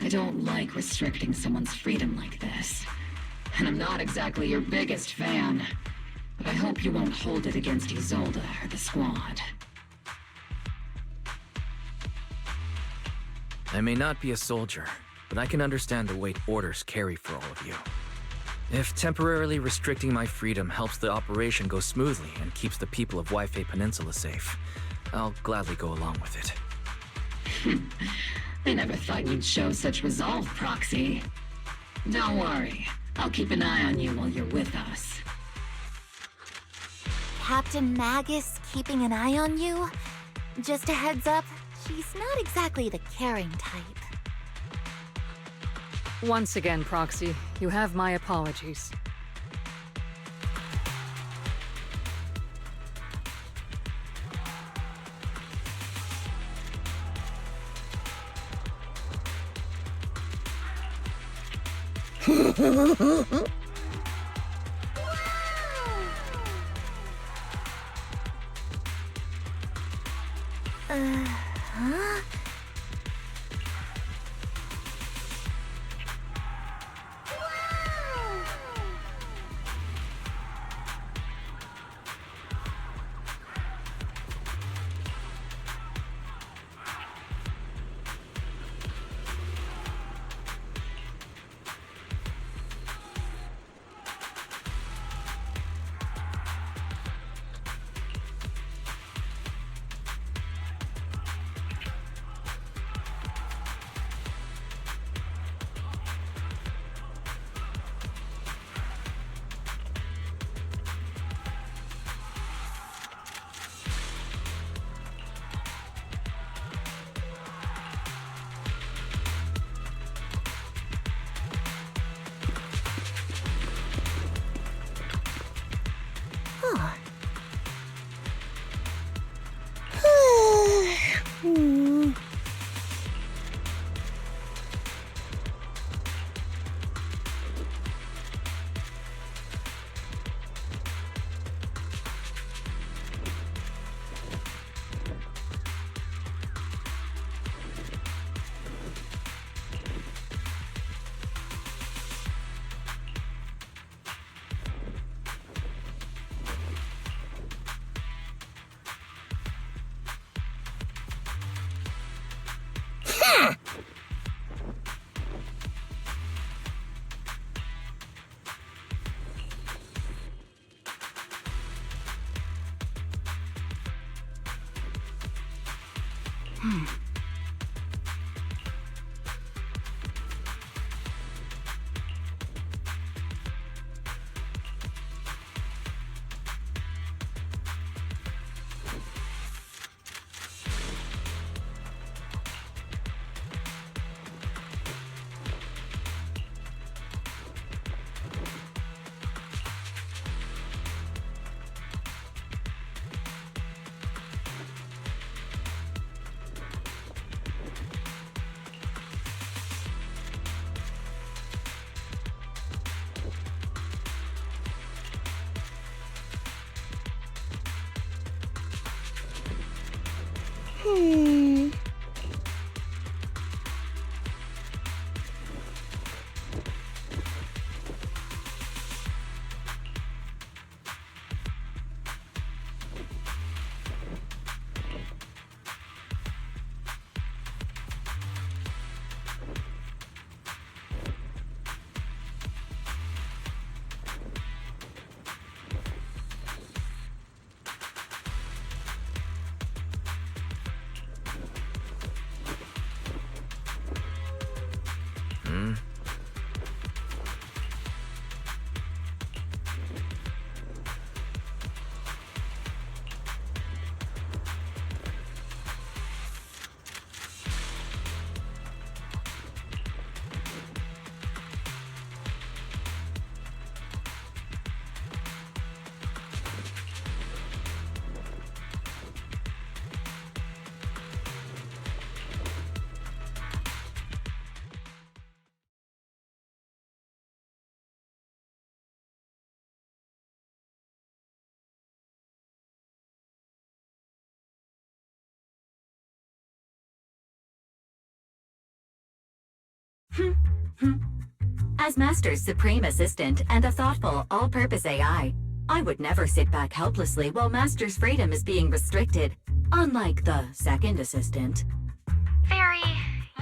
I don't like restricting someone's freedom like this. And I'm not exactly your biggest fan. But I hope you won't hold it against Isolde or the squad. I may not be a soldier, but I can understand the weight orders carry for all of you. If temporarily restricting my freedom helps the operation go smoothly and keeps the people of Waifei Peninsula safe, I'll gladly go along with it. I never thought you'd show such resolve, Proxy. Don't worry. I'll keep an eye on you while you're with us. Captain Magus keeping an eye on you? Just a heads up, she's not exactly the caring type. Once again, Proxy, you have my apologies. Huh? As Master's supreme assistant and a thoughtful, all-purpose AI, I would never sit back helplessly while Master's freedom is being restricted, unlike the second assistant. Fairy,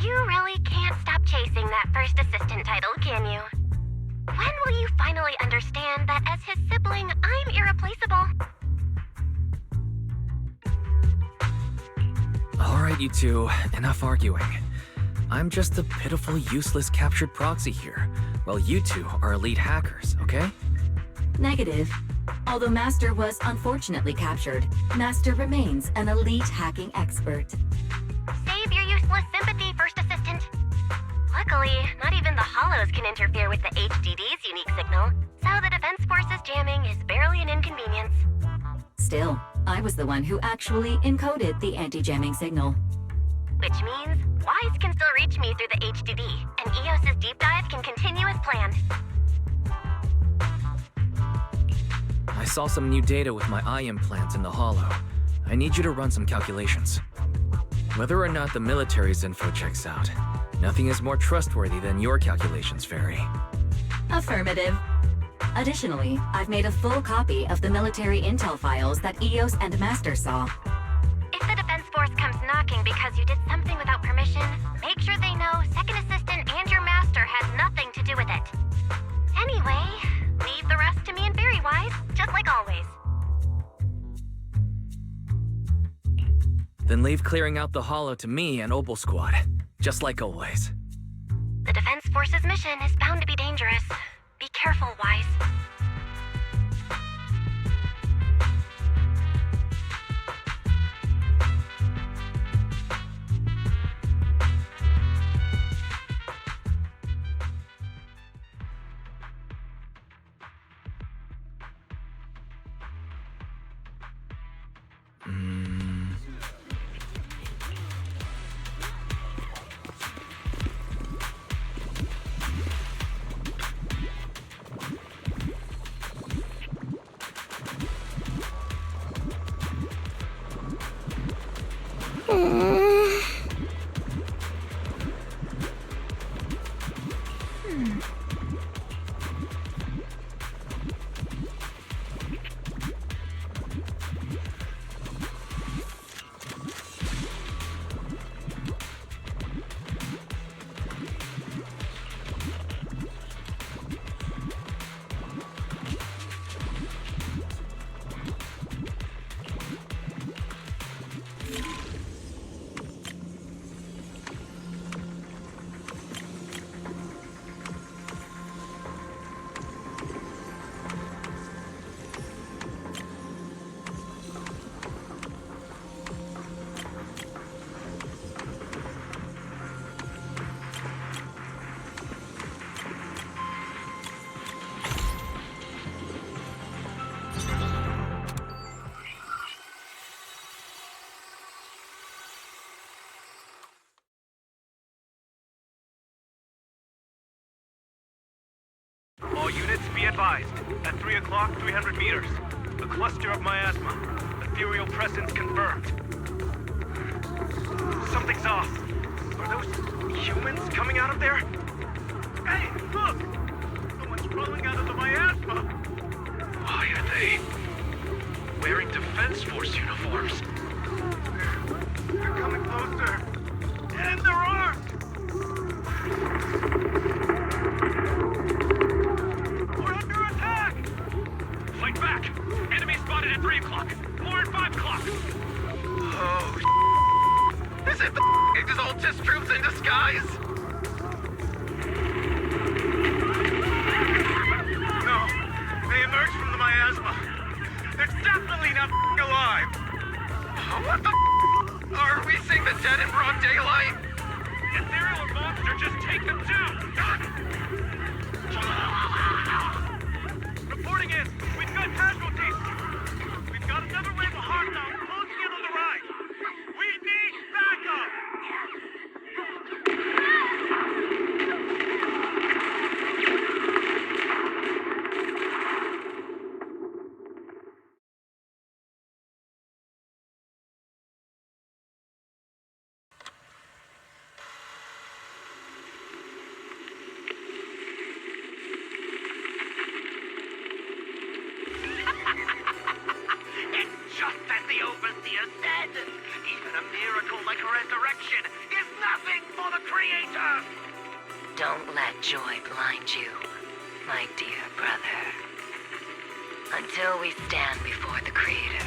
you really can't stop chasing that first assistant title, can you? When will you finally understand that as his sibling, I'm irreplaceable? Alright, you two, enough arguing. I'm just a pitiful, useless captured proxy here, while you two are elite hackers, okay? Negative. Although Master was unfortunately captured, Master remains an elite hacking expert. Save your useless sympathy, First Assistant. Luckily, not even the Hollows can interfere with the HDD's unique signal, so the Defense Force's jamming is barely an inconvenience. Still, I was the one who actually encoded the anti-jamming signal. Which means Wise can still reach me through the HDD, and EOS's deep dive can continue as planned. I saw some new data with my eye implants in the Hollow. I need you to run some calculations. Whether or not the military's info checks out, nothing is more trustworthy than your calculations, Fairy. Affirmative. Additionally, I've made a full copy of the military intel files that EOS and Master saw. If the Defense Force comes knocking because you did something without permission, make sure they know Second Assistant and your Master has nothing to do with it. Anyway, leave the rest to me and Fairy Wise, just like always. Then leave clearing out the Hollow to me and Obel Squad, just like always. The Defense Force's mission is bound to be dangerous. Be careful, Wise. All units be advised. At 3 o'clock, 300 meters. A cluster of miasma. Ethereal presence confirmed. Something's off. Are those humans coming out of there? Hey, look! Someone's crawling out of the miasma! Why are they wearing Defense Force uniforms? They're coming closer. And they're armed! Fight back! Enemy spotted at 3 o'clock! More at 5 o'clock! Oh, is it the Exaltus troops in disguise? No, they emerged from the miasma. They're definitely not alive! What the are we seeing the dead in broad daylight? Ethereal or monster, just take them down! Reporting in! We've got casualties! We've got another wave of hostile closing in on the right! We need backup! Until we stand before the Creator,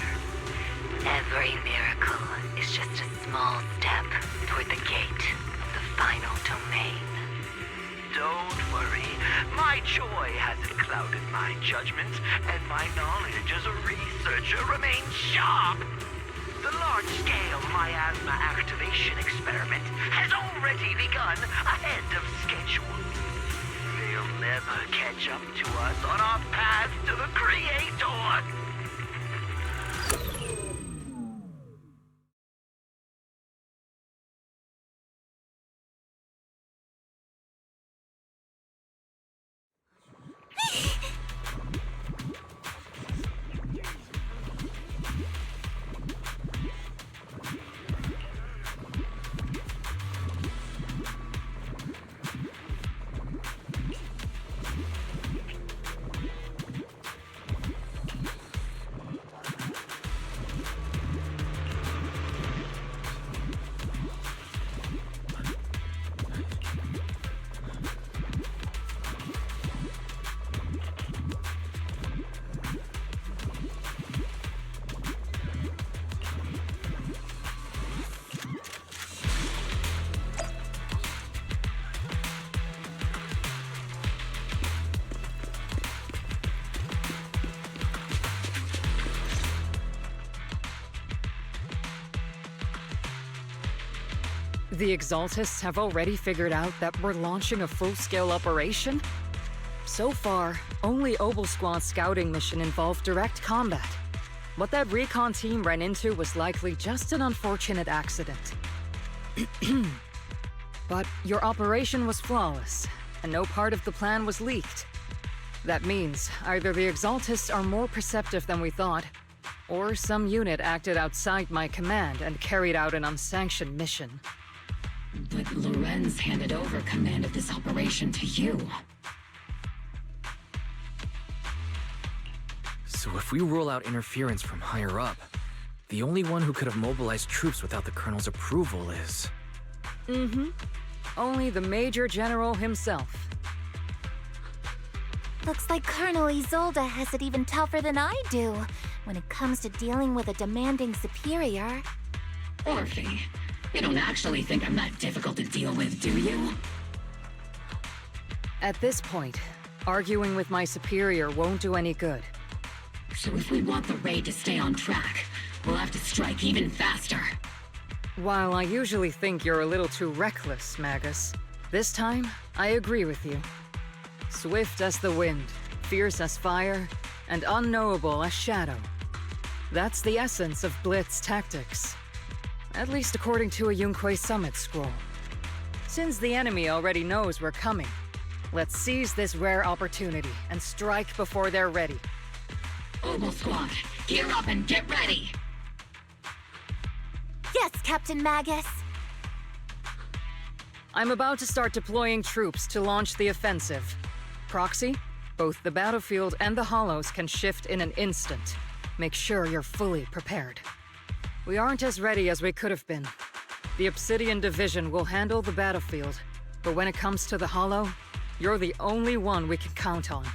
every miracle is just a small step toward the gate of the final domain. Don't worry. My joy hasn't clouded my judgment, and my knowledge as a researcher remains sharp. The large-scale miasma activation experiment has already begun ahead of schedule. They'll never catch up to us on our path to the Creator! The Exaltists have already figured out that we're launching a full-scale operation? So far, only Obel Squad's scouting mission involved direct combat. What that recon team ran into was likely just an unfortunate accident. But your operation was flawless, and no part of the plan was leaked. That means either the Exaltists are more perceptive than we thought, or some unit acted outside my command and carried out an unsanctioned mission. But Lorenz handed over command of this operation to you. So if we rule out interference from higher up, the only one who could have mobilized troops without the Colonel's approval is... Only the Major General himself. Looks like Colonel Isolde has it even tougher than I do when it comes to dealing with a demanding superior. Orphe, you don't actually think I'm that difficult to deal with, do you? At this point, arguing with my superior won't do any good. So if we want the raid to stay on track, we'll have to strike even faster. While I usually think you're a little too reckless, Magus, this time, I agree with you. Swift as the wind, fierce as fire, and unknowable as shadow. That's the essence of Blitz tactics. At least according to a Yunque Summit scroll. Since the enemy already knows we're coming, let's seize this rare opportunity and strike before they're ready. Obel Squad, gear up and get ready! Yes, Captain Magus! I'm about to start deploying troops to launch the offensive. Proxy, both the battlefield and the hollows can shift in an instant. Make sure you're fully prepared. We aren't as ready as we could have been. The Obsidian Division will handle the battlefield, but when it comes to the hollow, you're the only one we can count on.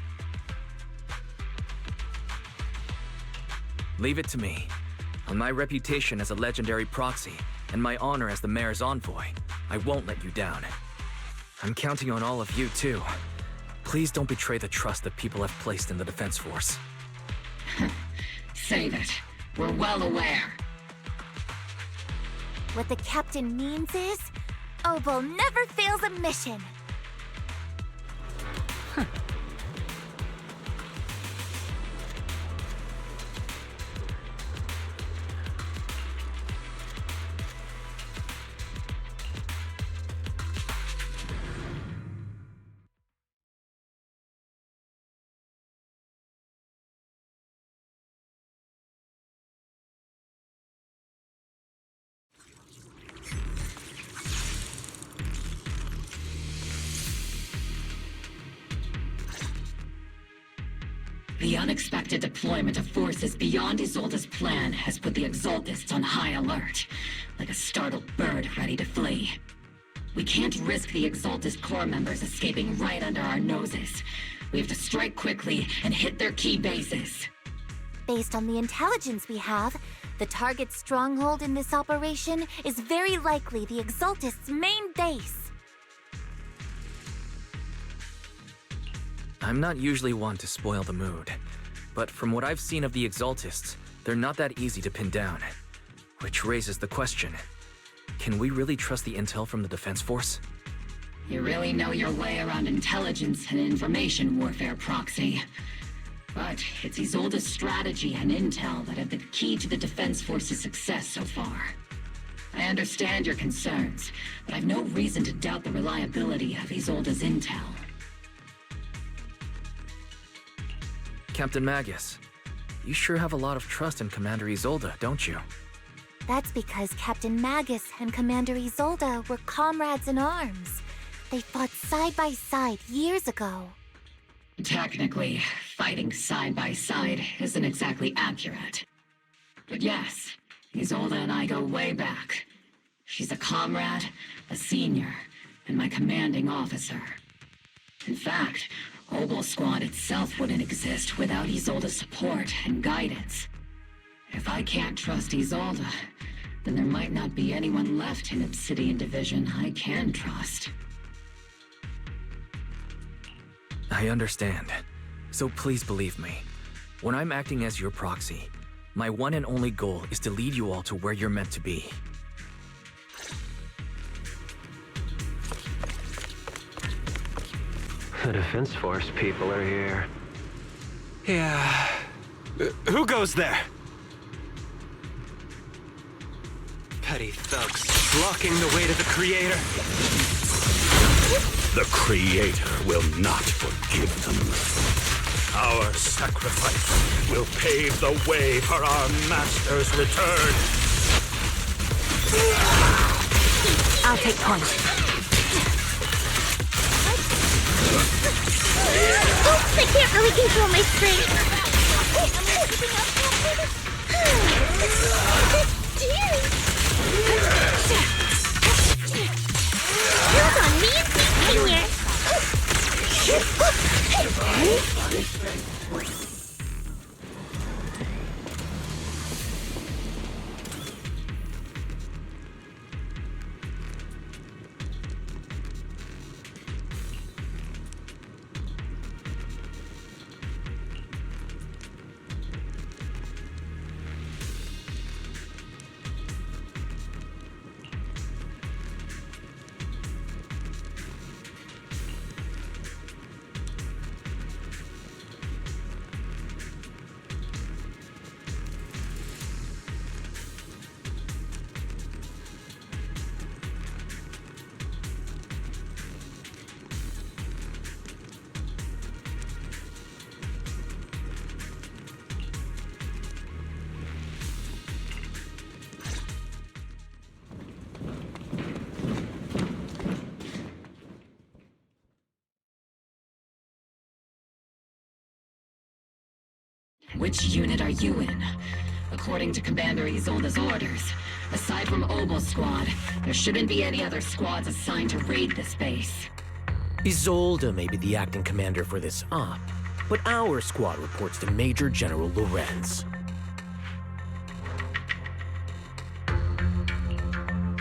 Leave it to me. On my reputation as a legendary proxy, and my honor as the Mayor's envoy, I won't let you down. I'm counting on all of you, too. Please don't betray the trust that people have placed in the Defense Force. Save it. We're well aware. What the Captain means is, Obel never fails a mission. The unexpected deployment of forces beyond Isolde's plan has put the Exaltists on high alert, like a startled bird ready to flee. We can't risk the Exaltist core members escaping right under our noses. We have to strike quickly and hit their key bases. Based on the intelligence we have, the target's stronghold in this operation is very likely the Exaltist's main base. I'm not usually one to spoil the mood, but from what I've seen of the Exaltists, they're not that easy to pin down. Which raises the question, can we really trust the intel from the Defense Force? You really know your way around intelligence and information warfare, Proxy. But it's Isolde's strategy and intel that have been key to the Defense Force's success so far. I understand your concerns, but I've no reason to doubt the reliability of Isolde's intel. Captain Magus, you sure have a lot of trust in Commander Isolde, don't you? That's because Captain Magus and Commander Isolde were comrades in arms. They fought side by side years ago. Technically, fighting side by side isn't exactly accurate. But yes, Isolde and I go way back. She's a comrade, a senior, and my commanding officer. In fact, Obel Squad itself wouldn't exist without Isolde's support and guidance. If I can't trust Isolde, then there might not be anyone left in Obsidian Division I can trust. I understand. So please believe me. When I'm acting as your proxy, my one and only goal is to lead you all to where you're meant to be. The Defense Force people are here. Yeah. Who goes there? Petty thugs blocking the way to the Creator. The Creator will not forgive them. Our sacrifice will pave the way for our Master's return. I'll take point. Oops, I can't really control my strength. Use on me and Senior. Which unit are you in? According to Commander Isolde's orders, aside from Obel Squad, there shouldn't be any other squads assigned to raid this base. Isolde may be the acting commander for this op, but our squad reports to Major General Lorenz.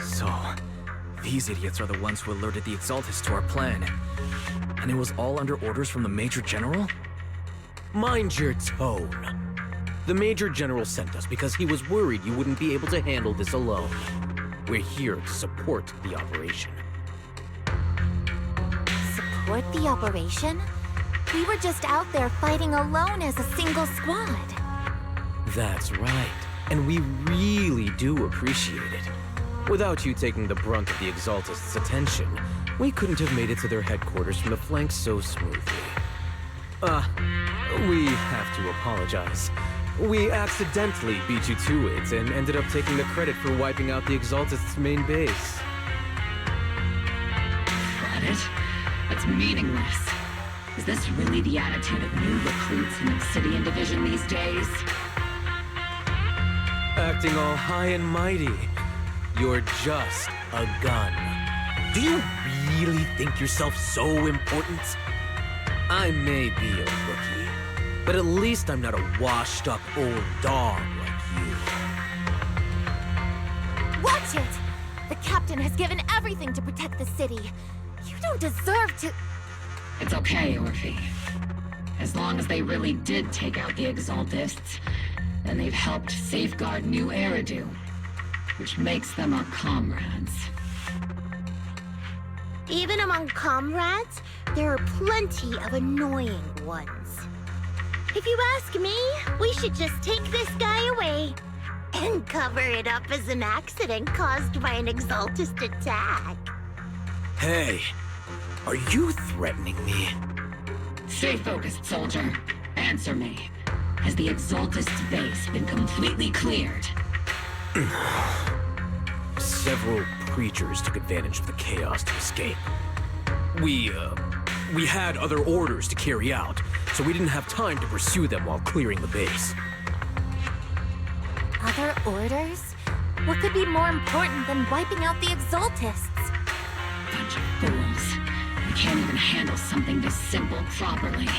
So, these idiots are the ones who alerted the Exaltists to our plan. And it was all under orders from the Major General? Mind your tone. The Major General sent us because he was worried you wouldn't be able to handle this alone. We're here to support the operation. Support the operation? We were just out there fighting alone as a single squad. That's right. And we really do appreciate it. Without you taking the brunt of the Exaltists' attention, we couldn't have made it to their headquarters from the flanks so smoothly. We have to apologize. We accidentally beat you to it and ended up taking the credit for wiping out the Exaltists' main base. Credit? That's meaningless. Is this really the attitude of new recruits in Obsidian Division these days? Acting all high and mighty. You're just a gun. Do you really think yourself so important? I may be a rookie, But at least I'm not a washed-up old dog like you. Watch it! The captain has given everything to protect the city. You don't deserve to... It's okay, Orphe. As long as they really did take out the Exaltists, then they've helped safeguard New Eridu, which makes them our comrades. Even among comrades, there are plenty of annoying ones. If you ask me, we should just take this guy away and cover it up as an accident caused by an Exaltist attack. Hey, are you threatening me? Stay focused, soldier. Answer me. Has the Exaltist's base been completely cleared? Several creatures took advantage of the chaos to escape. We had other orders to carry out, so we didn't have time to pursue them while clearing the base. Other orders? What could be more important than wiping out the Exaltists? Bunch of fools. We can't even handle something this simple properly.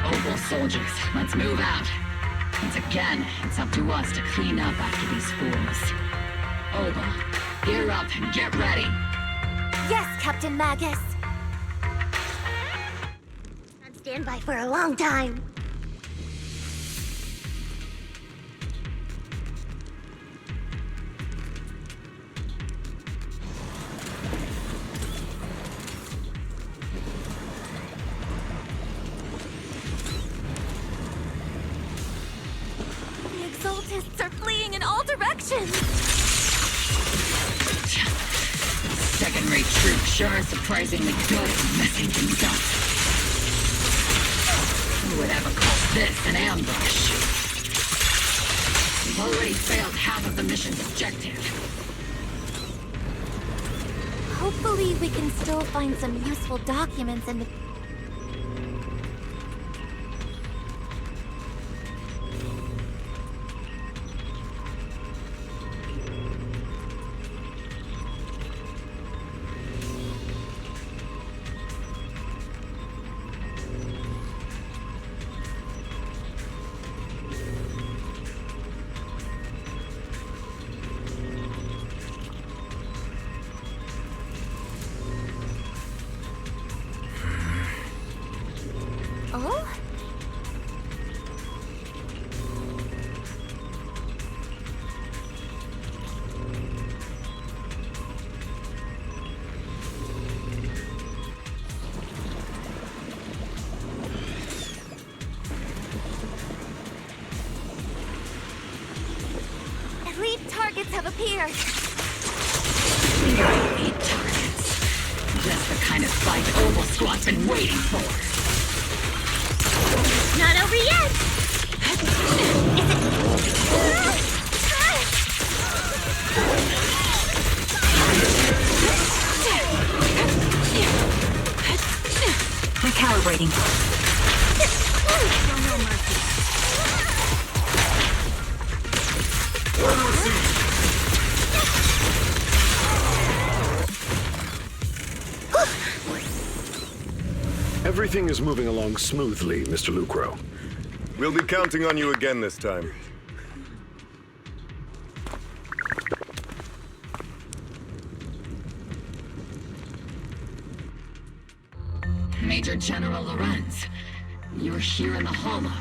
Opal soldiers, let's move out. Once again, it's up to us to clean up after these fools. Opal, gear up and get ready. Yes, Captain Magus. On standby for a long time. The Exaltists are fleeing in all directions. Second-rate troops sure are surprisingly good at messing things up. Who would ever call this an ambush? We've already failed half of the mission's objective. Hopefully we can still find some useful documents in the... Oh? Elite targets have appeared. Elite targets. Just the kind of fight Opal Squad's been waiting for. Not over yet! Recalibrating. Everything is moving along smoothly, Mr. Lucro. We'll be counting on you again this time. Major General Lorenz, you're here in the Hollow.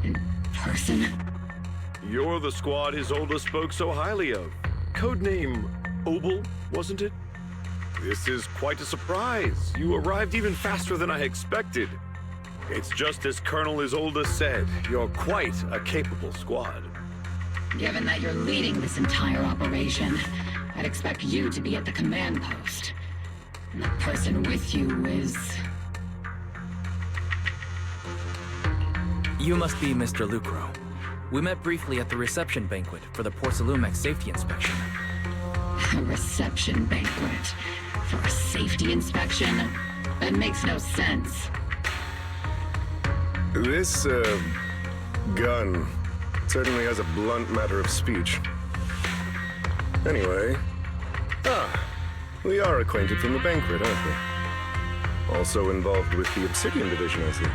In person? You're the squad his oldest spoke so highly of. Codename Obel, wasn't it? This is quite a surprise. You arrived even faster than I expected. It's just as Colonel Isolde said, you're quite a capable squad. Given that you're leading this entire operation, I'd expect you to be at the command post. And the person with you is... You must be Mr. Lucro. We met briefly at the reception banquet for the Porcelumex safety inspection. A reception banquet? For a safety inspection? That makes no sense. This, gun certainly has a blunt matter of speech. Anyway... we are acquainted from the banquet, aren't we? Also involved with the Obsidian Division, I see.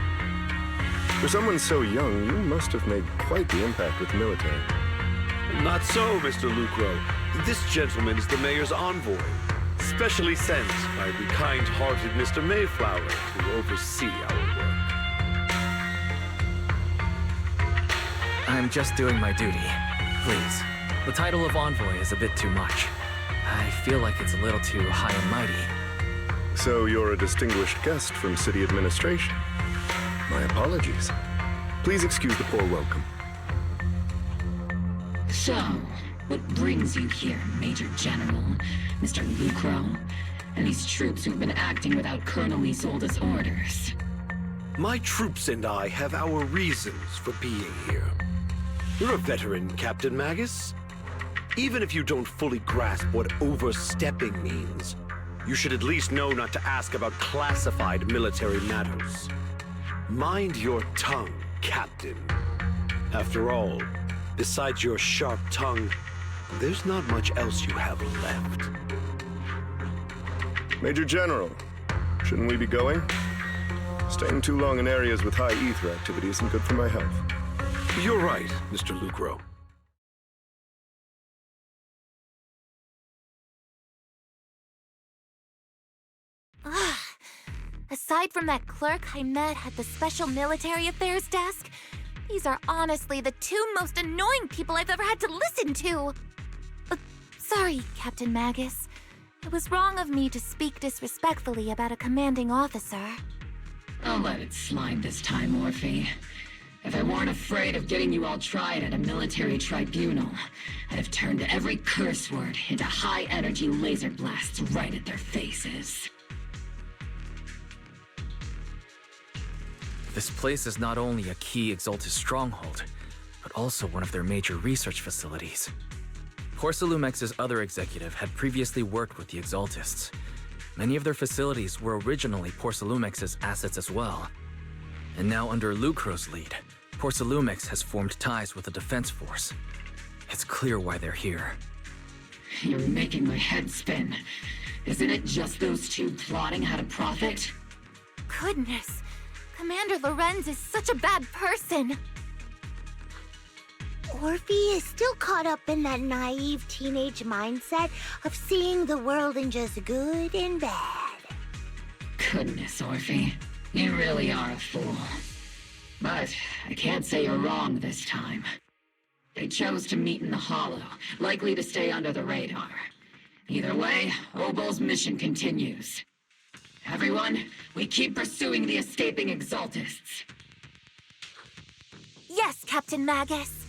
For someone so young, you must have made quite the impact with the military. Not so, Mr. Lucro. This gentleman is the mayor's envoy, specially sent by the kind-hearted Mr. Mayflower to oversee our work. I'm just doing my duty. Please. The title of envoy is a bit too much. I feel like it's a little too high and mighty. So you're a distinguished guest from city administration. My apologies. Please excuse the poor welcome. So, what brings you here, Major General, Mr. Lucro, and these troops who've been acting without Colonel Isolde's orders? My troops and I have our reasons for being here. You're a veteran, Captain Magus. Even if you don't fully grasp what overstepping means, you should at least know not to ask about classified military matters. Mind your tongue, Captain. After all, besides your sharp tongue, there's not much else you have left. Major General, shouldn't we be going? Staying too long in areas with high ether activity isn't good for my health. You're right, Mr. Lucro. Aside from that clerk I met at the Special Military Affairs desk, these are honestly the two most annoying people I've ever had to listen to. Sorry, Captain Magus. It was wrong of me to speak disrespectfully about a commanding officer. I'll let it slide this time, Orphe. If I weren't afraid of getting you all tried at a military tribunal, I'd have turned every curse word into high-energy laser blasts right at their faces. This place is not only a key Exaltus stronghold, but also one of their major research facilities. Porcelumex's other executive had previously worked with the Exaltists. Many of their facilities were originally Porcelumex's assets as well. And now under Lucro's lead, Porcelumex has formed ties with the defense force. It's clear why they're here. You're making my head spin. Isn't it just those two plotting how to profit? Goodness, Commander Lorenz is such a bad person. Orphe is still caught up in that naive teenage mindset of seeing the world in just good and bad. Goodness, Orphe. You really are a fool. But I can't say you're wrong this time. They chose to meet in the Hollow, likely to stay under the radar. Either way, Obol's mission continues. Everyone, we keep pursuing the escaping Exaltists. Yes, Captain Magus.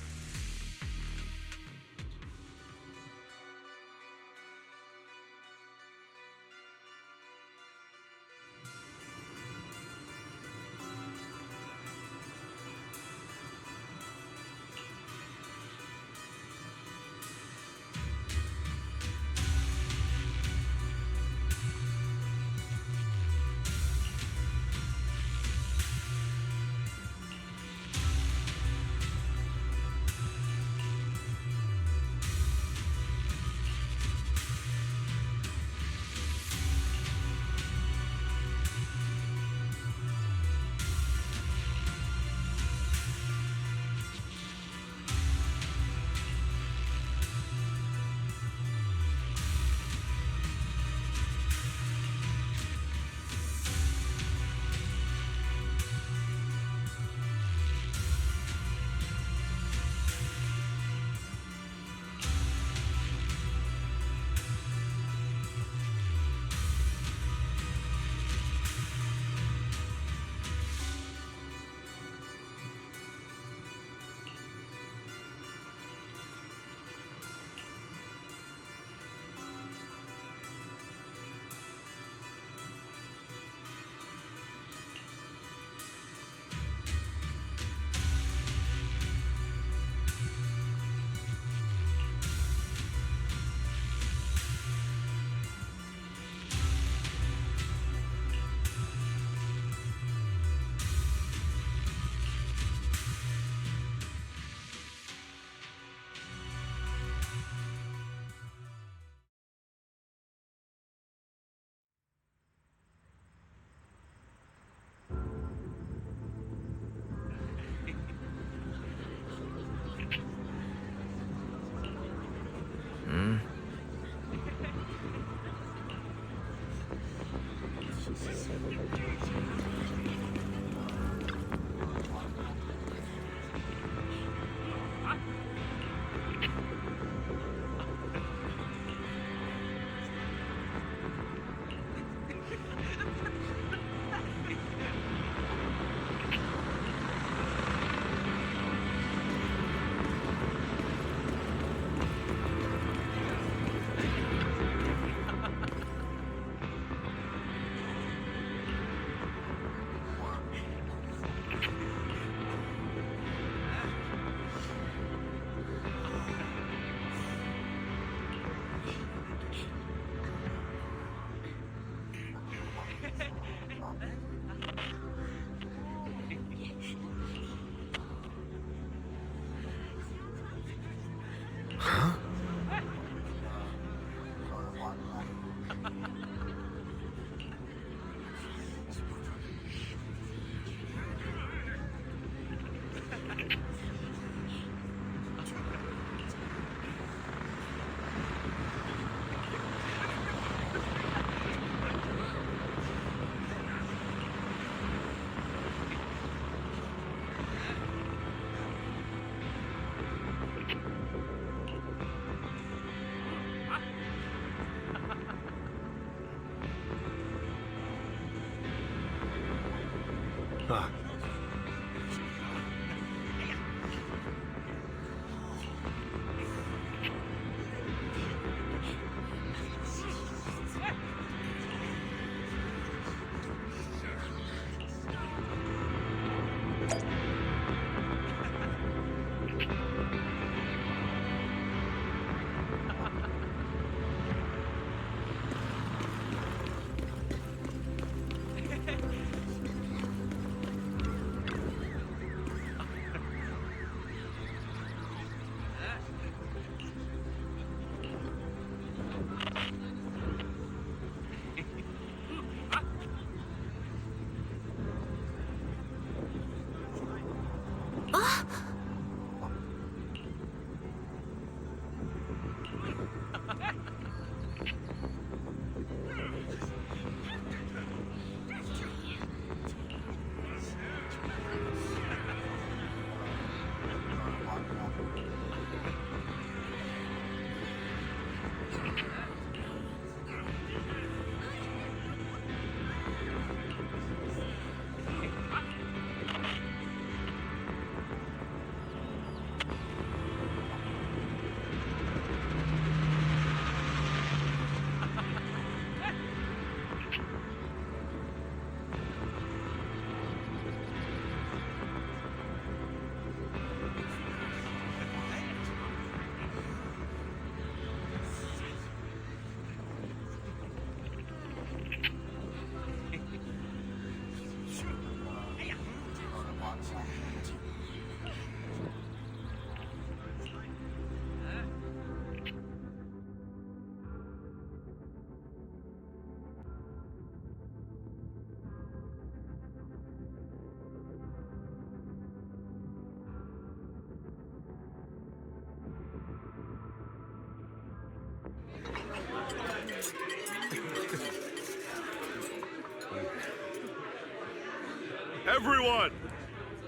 Everyone!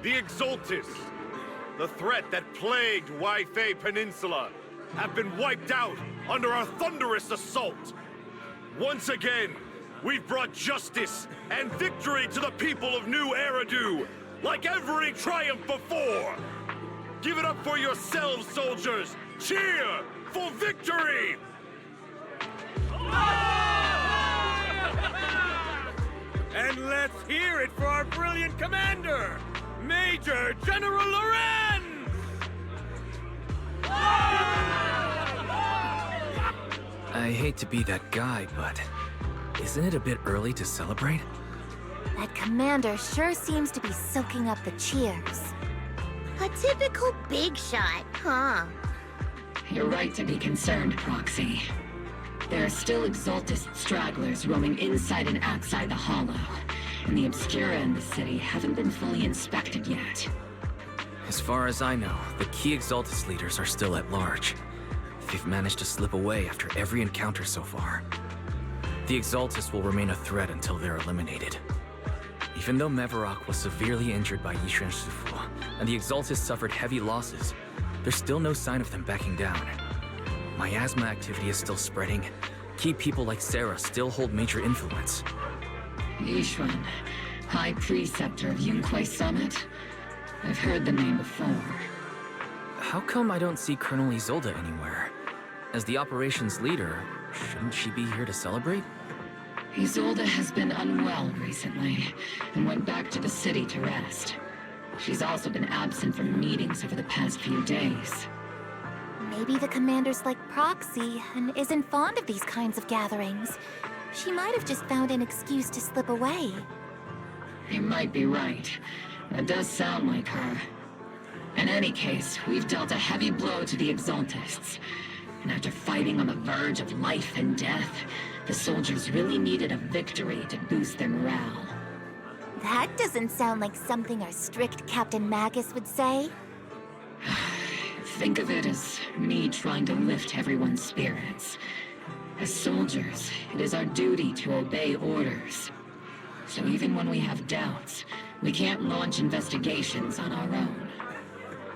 The Exaltus, the threat that plagued Wi-Fei Peninsula, have been wiped out under our thunderous assault. Once again, we've brought justice and victory to the people of New Eridu, like every triumph before! Give it up for yourselves, soldiers! Cheer for victory! And let's hear it for our brilliant commander, Major General Lorenz! I hate to be that guy, but isn't it a bit early to celebrate? That commander sure seems to be soaking up the cheers. A typical big shot, huh? You're right to be concerned, Proxy. There are still Exaltist stragglers roaming inside and outside the Hollow, and the Obscura in the city haven't been fully inspected yet. As far as I know, the key Exaltus leaders are still at large. They've managed to slip away after every encounter so far. The Exaltus will remain a threat until they're eliminated. Even though Mevarok was severely injured by Yishuan Shifu, and the Exaltus suffered heavy losses, there's still no sign of them backing down. Miasma activity is still spreading. Key people like Sarah still hold major influence. Yishuan, High Preceptor of Yunquai Summit? I've heard the name before. How come I don't see Colonel Isolde anywhere? As the operations leader, shouldn't she be here to celebrate? Isolde has been unwell recently, and went back to the city to rest. She's also been absent from meetings over the past few days. Maybe the commander's like Proxy and isn't fond of these kinds of gatherings. She might have just found an excuse to slip away. You might be right. That does sound like her. In any case, we've dealt a heavy blow to the Exaltists. And after fighting on the verge of life and death, the soldiers really needed a victory to boost their morale. That doesn't sound like something our strict Captain Magus would say. Think of it as me trying to lift everyone's spirits. As soldiers, it is our duty to obey orders. So even when we have doubts, we can't launch investigations on our own.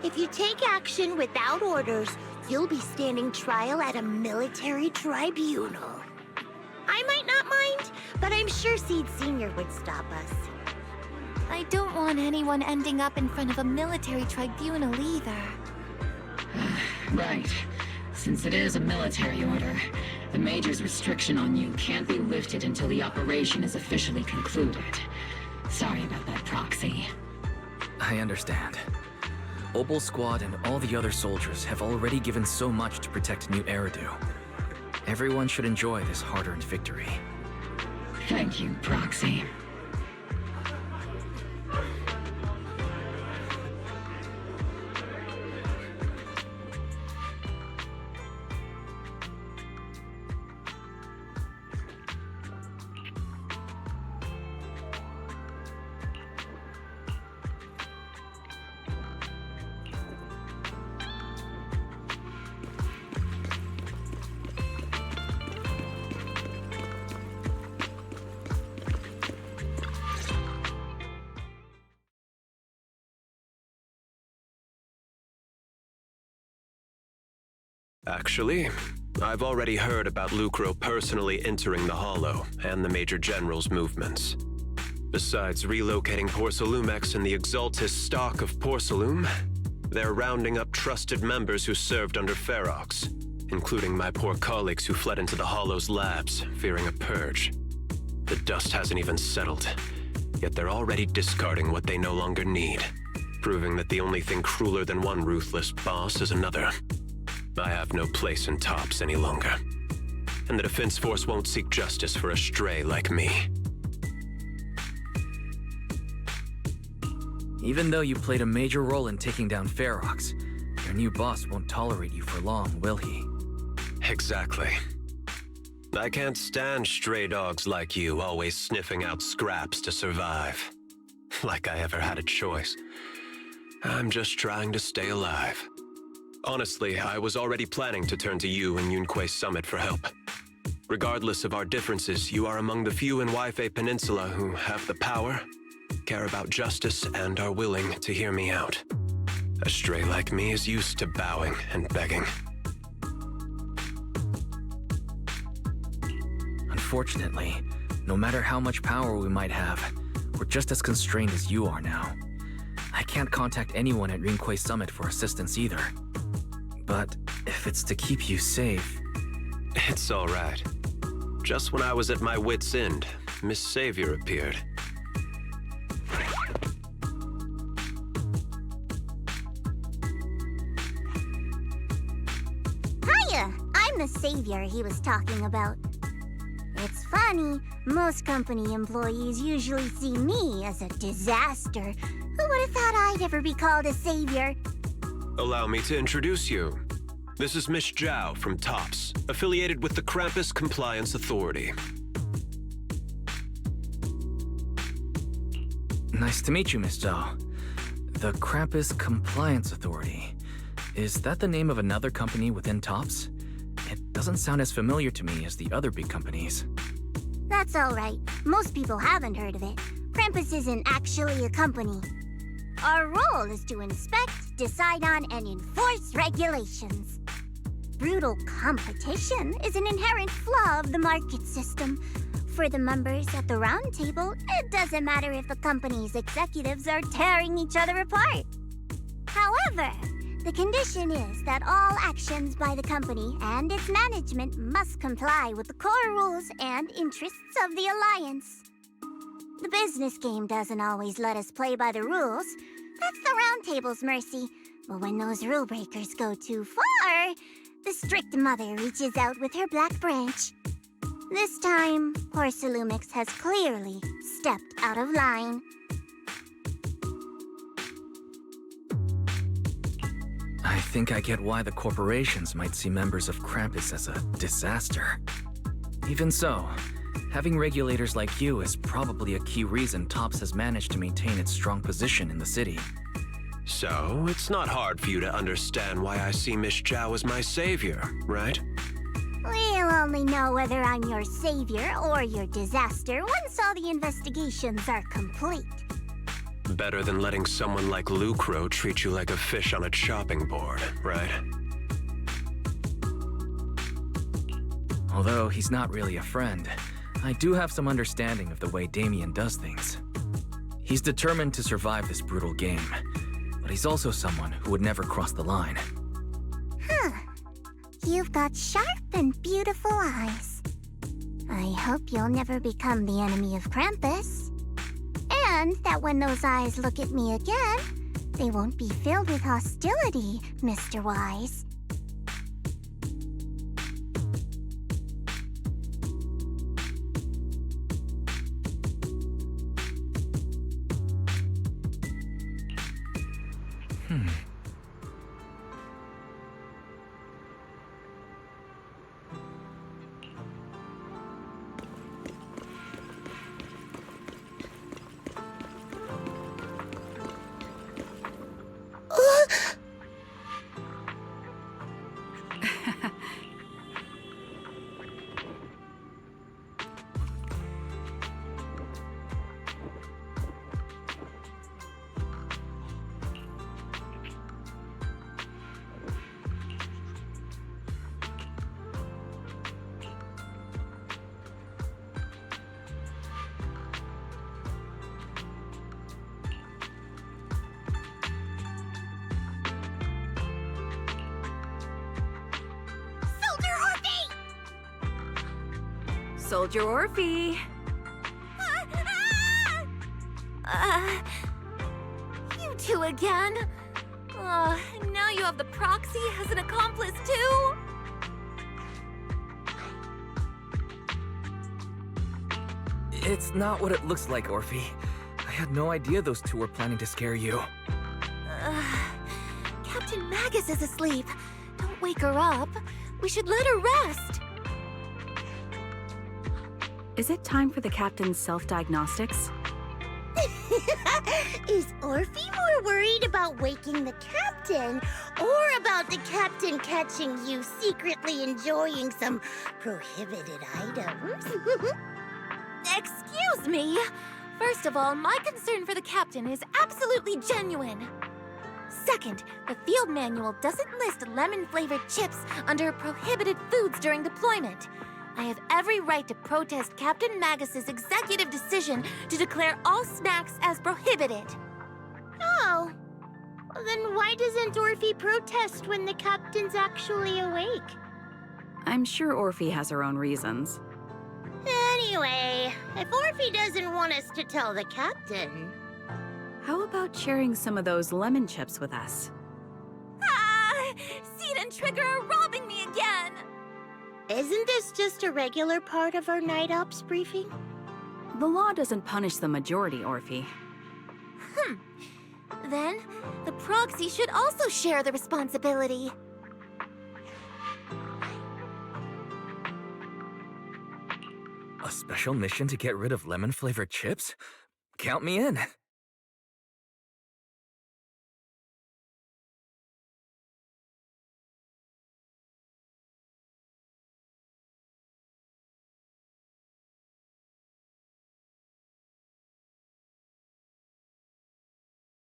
If you take action without orders, you'll be standing trial at a military tribunal. I might not mind, but I'm sure Seed Sr. would stop us. I don't want anyone ending up in front of a military tribunal either. Right. Since it is a military order, the Major's restriction on you can't be lifted until the operation is officially concluded. Sorry about that, Proxy. I understand. Obel Squad and all the other soldiers have already given so much to protect New Eridu. Everyone should enjoy this hard-earned victory. Thank you, Proxy. Actually, I've already heard about Lucro personally entering the Hollow and the Major General's movements. Besides relocating Porcelumex and the Exaltus stock of Porcelume, they're rounding up trusted members who served under Ferox, including my poor colleagues who fled into the Hollow's labs, fearing a purge. The dust hasn't even settled, yet they're already discarding what they no longer need, proving that the only thing crueler than one ruthless boss is another. I have no place in Tops any longer, and the Defense Force won't seek justice for a stray like me. Even though you played a major role in taking down Ferox, your new boss won't tolerate you for long, will he? Exactly. I can't stand stray dogs like you always sniffing out scraps to survive. Like I ever had a choice. I'm just trying to stay alive. Honestly, I was already planning to turn to you and Yunque Summit for help. Regardless of our differences, you are among the few in Waifei Peninsula who have the power, care about justice, and are willing to hear me out. A stray like me is used to bowing and begging. Unfortunately, no matter how much power we might have, we're just as constrained as you are now. I can't contact anyone at Yunque Summit for assistance either. But if it's to keep you safe... It's all right. Just when I was at my wit's end, Miss Savior appeared. Hiya! I'm the savior he was talking about. It's funny, most company employees usually see me as a disaster. Who would have thought I'd ever be called a savior? Allow me to introduce you. This is Miss Zhao from TOPS, affiliated with the Krampus Compliance Authority. Nice to meet you, Miss Zhao. The Krampus Compliance Authority. Is that the name of another company within TOPS? It doesn't sound as familiar to me as the other big companies. That's all right. Most people haven't heard of it. Krampus isn't actually a company. Our role is to inspect, decide on, and enforce regulations. Brutal competition is an inherent flaw of the market system. For the members at the round table, it doesn't matter if the company's executives are tearing each other apart. However, the condition is that all actions by the company and its management must comply with the core rules and interests of the Alliance. The business game doesn't always let us play by the rules. That's the round table's mercy. But when those rule breakers go too far, the strict mother reaches out with her black branch. This time, Porcelumix has clearly stepped out of line. I think I get why the corporations might see members of Krampus as a disaster. Even so, having regulators like you is probably a key reason TOPS has managed to maintain its strong position in the city. So, it's not hard for you to understand why I see Miss Zhao as my savior, right? We'll only know whether I'm your savior or your disaster once all the investigations are complete. Better than letting someone like Lucro treat you like a fish on a chopping board, right? Although he's not really a friend, I do have some understanding of the way Damien does things. He's determined to survive this brutal game, but he's also someone who would never cross the line. Huh. You've got sharp and beautiful eyes. I hope you'll never become the enemy of Krampus. And that when those eyes look at me again, they won't be filled with hostility, Mr. Wise. Soldier Orphe. You two again? And now you have the proxy as an accomplice too? It's not what it looks like, Orphe. I had no idea those two were planning to scare you. Captain Magus is asleep. Don't wake her up. We should let her rest. Is it time for the captain's self-diagnostics? Is Orphe more worried about waking the captain or about the captain catching you secretly enjoying some prohibited items? Excuse me. First of all, my concern for the captain is absolutely genuine. Second, the field manual doesn't list lemon-flavored chips under prohibited foods during deployment. I have every right to protest Captain Magus's executive decision to declare all snacks as prohibited. Oh. Then why doesn't Orphe protest when the captain's actually awake? I'm sure Orphe has her own reasons. Anyway, if Orphe doesn't want us to tell the captain... How about sharing some of those lemon chips with us? Seed and Trigger are robbing me again! Isn't this just a regular part of our night ops briefing? The law doesn't punish the majority, Orphe. Then, the proxy should also share the responsibility. A special mission to get rid of lemon-flavored chips? Count me in.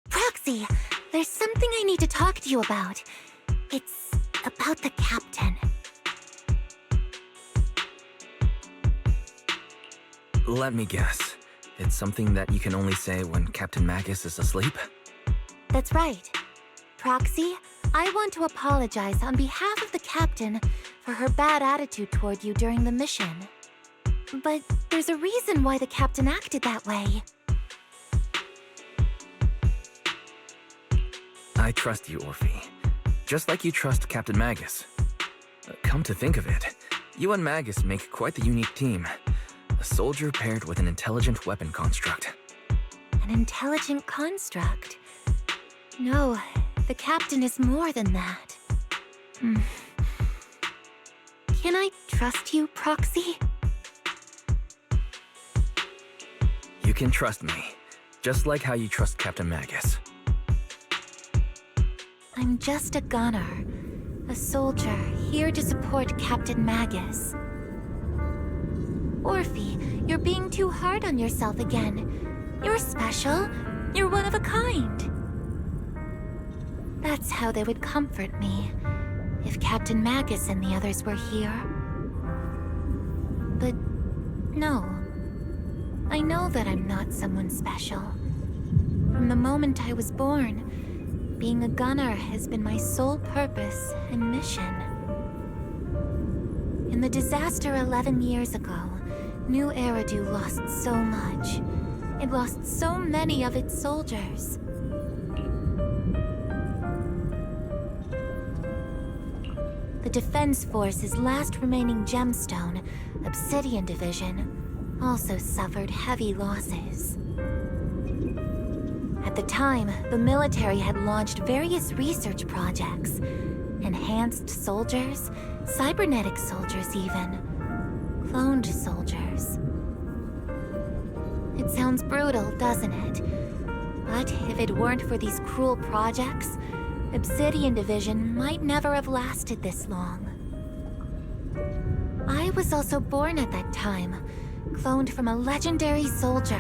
Proxy, there's something I need to talk to you about. It's about the captain. Let me guess. It's something that you can only say when Captain Magus is asleep? That's right. Proxy, I want to apologize on behalf of the captain for her bad attitude toward you during the mission. But there's a reason why the captain acted that way. I trust you, Orphe. Just like you trust Captain Magus. Come to think of it, you and Magus make quite the unique team. A soldier paired with an intelligent weapon construct. An intelligent construct? No, the captain is more than that. Can I trust you, Proxy? You can trust me, just like how you trust Captain Magus. I'm just a gunner, a soldier here to support Captain Magus. Orphe, you're being too hard on yourself again. You're special. You're one of a kind. That's how they would comfort me, if Captain Magus and the others were here. But no. I know that I'm not someone special. From the moment I was born, being a gunner has been my sole purpose and mission. In the disaster 11 years ago, New Eridu lost so much. It lost so many of its soldiers. The Defense Force's last remaining gemstone, Obsidian Division, also suffered heavy losses. At the time, the military had launched various research projects. Enhanced soldiers, cybernetic soldiers even. Cloned soldiers. It sounds brutal, doesn't it? But if it weren't for these cruel projects, Obsidian Division might never have lasted this long. I was also born at that time, cloned from a legendary soldier,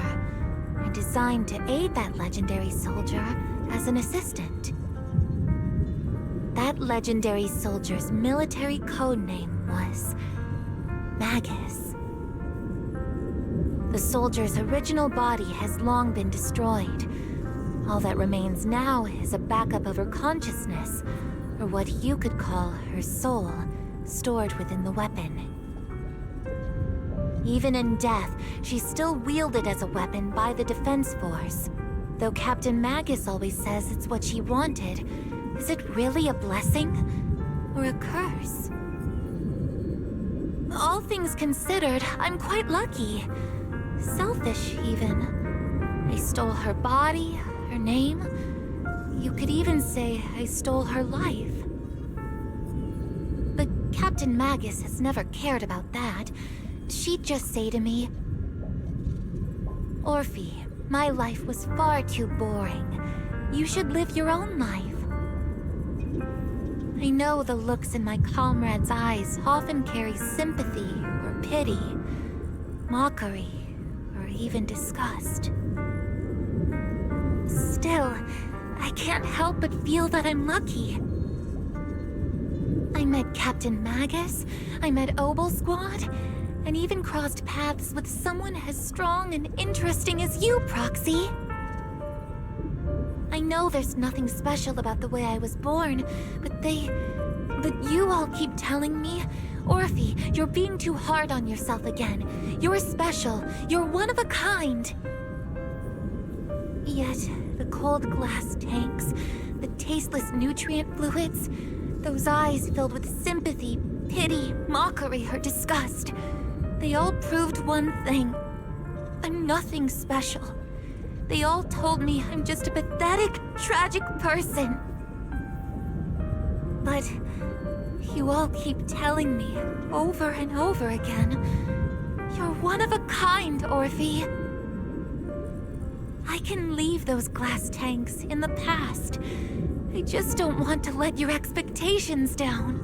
and designed to aid that legendary soldier as an assistant. That legendary soldier's military codename was Magus. The soldier's original body has long been destroyed. All that remains now is a backup of her consciousness, or what you could call her soul, stored within the weapon. Even in death, she's still wielded as a weapon by the Defense Force. Though Captain Magus always says it's what she wanted, is it really a blessing or a curse? All things considered, I'm quite lucky. Selfish, even. I stole her body, her name. You could even say I stole her life. But Captain Magus has never cared about that. She'd just say to me, "Orphe, my life was far too boring. You should live your own life." I know the looks in my comrades' eyes often carry sympathy or pity, mockery, or even disgust. Still, I can't help but feel that I'm lucky. I met Captain Magus, I met Obel Squad, and even crossed paths with someone as strong and interesting as you, Proxy. I know there's nothing special about the way I was born, but you all keep telling me, "Orphe, you're being too hard on yourself again. You're special. You're one of a kind." Yet, the cold glass tanks, the tasteless nutrient fluids, those eyes filled with sympathy, pity, mockery, or disgust, they all proved one thing. I'm nothing special. They all told me I'm just a pathetic, tragic person. But you all keep telling me, over and over again, "You're one of a kind, Orphe." I can leave those glass tanks in the past. I just don't want to let your expectations down.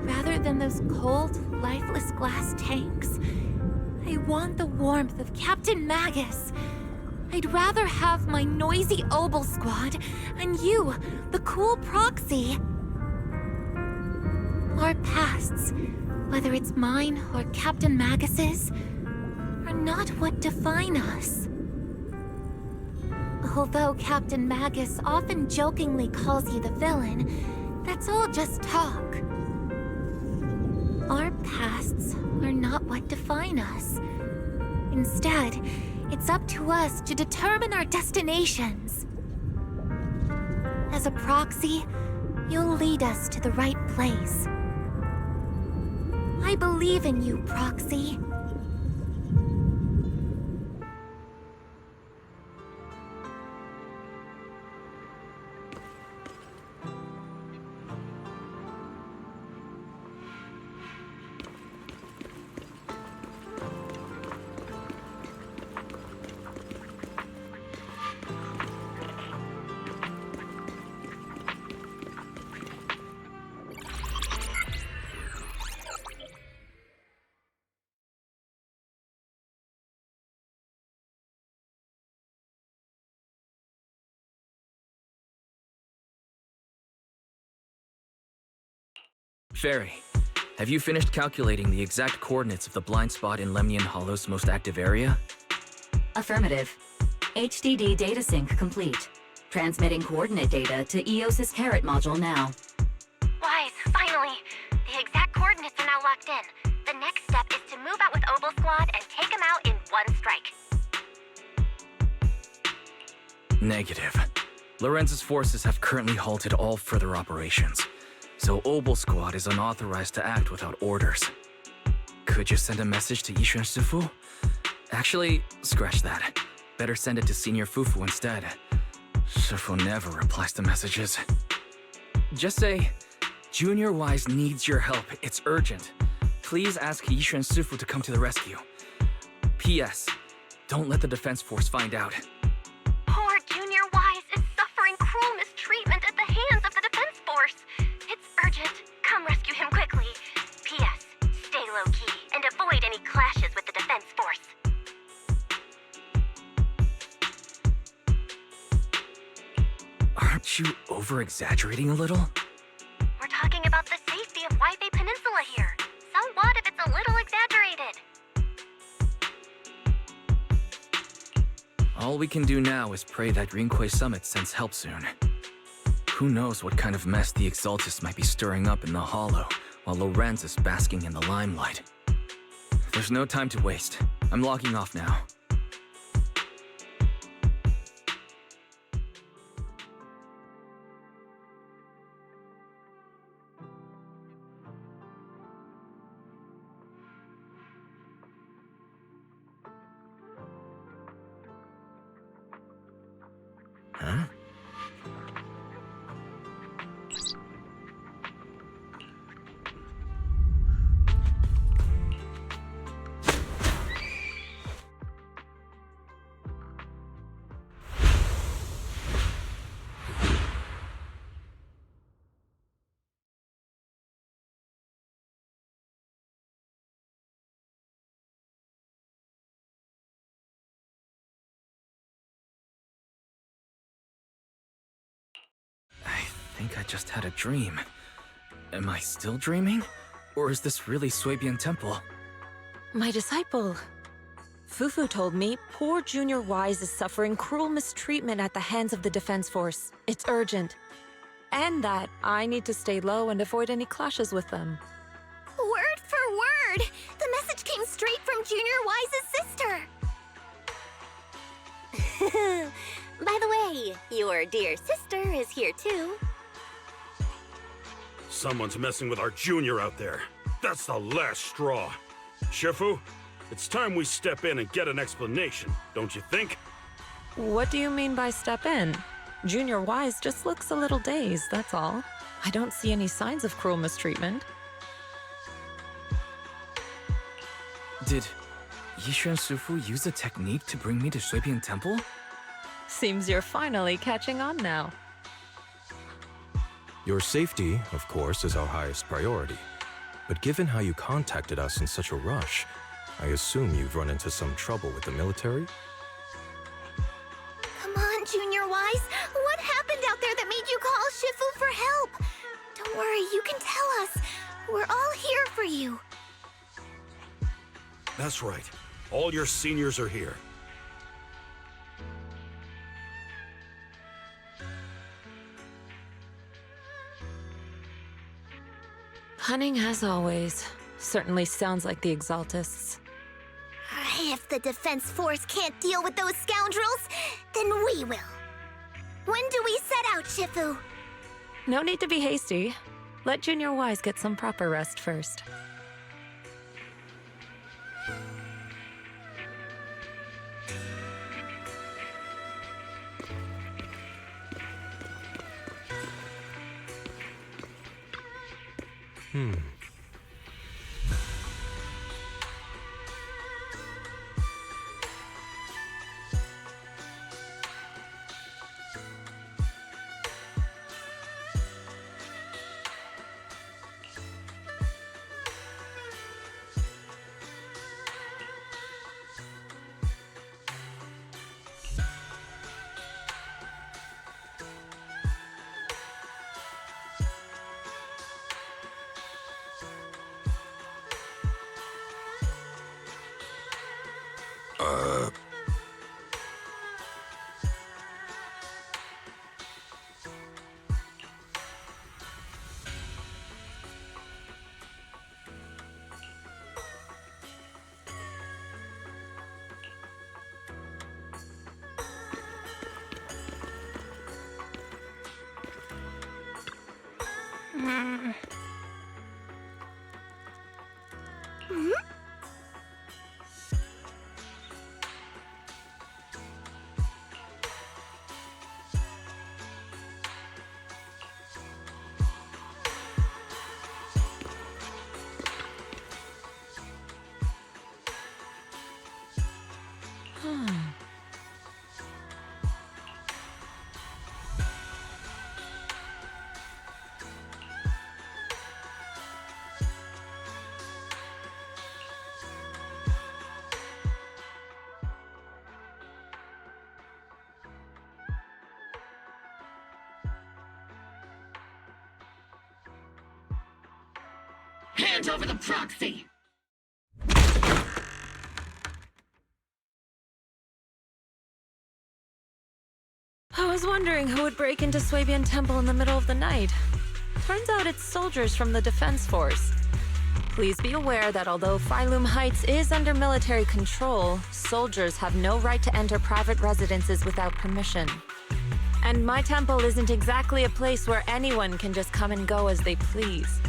Rather than those cold, lifeless glass tanks, I want the warmth of Captain Magus. I'd rather have my noisy Obel Squad and you, the cool Proxy. Our pasts, whether it's mine or Captain Magus's, are not what define us. Although Captain Magus often jokingly calls you the villain, that's all just talk. Our pasts are not what define us. Instead, it's up to us to determine our destinations. As a Proxy, you'll lead us to the right place. I believe in you, Proxy. Fairy, have you finished calculating the exact coordinates of the blind spot in Lemnian Hollow's most active area? Affirmative. HDD data sync complete. Transmitting coordinate data to EOS's Carrot module now. Wise, finally! The exact coordinates are now locked in. The next step is to move out with Obel Squad and take them out in one strike. Negative. Lorenz's forces have currently halted all further operations, so Obel Squad is unauthorized to act without orders. Could you send a message to Yishuan Sifu? Actually, scratch that. Better send it to Senior Fufu instead. Sifu never replies to messages. Just say, Junior Wise needs your help. It's urgent. Please ask Yishuan Sifu to come to the rescue. P.S. Don't let the Defense Force find out. Poor Junior Wise is suffering cruel mistreatment at the hands of the Defense Force. It's urgent. Come rescue him quickly. P.S. Stay low-key and avoid any clashes with the Defense Force. Aren't you over-exaggerating a little? We're talking about the safety of Waifei Peninsula here. So what if it's a little exaggerated? All we can do now is pray that Rinquay Summit sends help soon. Who knows what kind of mess the Exaltists might be stirring up in the Hollow, while Lorenz is basking in the limelight. There's no time to waste. I'm logging off now. Huh? I think I just had a dream. Am I still dreaming? Or is this really Swabian Temple? My disciple. Fufu told me poor Junior Wise is suffering cruel mistreatment at the hands of the Defense Force. It's urgent. And that I need to stay low and avoid any clashes with them. Word for word! The message came straight from Junior Wise's sister! By the way, your dear sister is here too. Someone's messing with our junior out there. That's the last straw. Shifu, it's time we step in and get an explanation, don't you think? What do you mean by step in? Junior Wise just looks a little dazed, that's all. I don't see any signs of cruel mistreatment. Did Yishan Sufu use a technique to bring me to Swabian Temple? Seems you're finally catching on now. Your safety, of course, is our highest priority. But given how you contacted us in such a rush, I assume you've run into some trouble with the military? Come on, Junior Wise. What happened out there that made you call Shifu for help? Don't worry, you can tell us. We're all here for you. That's right. All your seniors are here. Cunning as always. Certainly sounds like the Exaltists. If the Defense Force can't deal with those scoundrels, then we will. When do we set out, Shifu? No need to be hasty. Let Junior Wise get some proper rest first. Hand over the proxy! I was wondering who would break into Swabian Temple in the middle of the night. Turns out it's soldiers from the Defense Force. Please be aware that although Phylum Heights is under military control, soldiers have no right to enter private residences without permission. And my temple isn't exactly a place where anyone can just come and go as they please.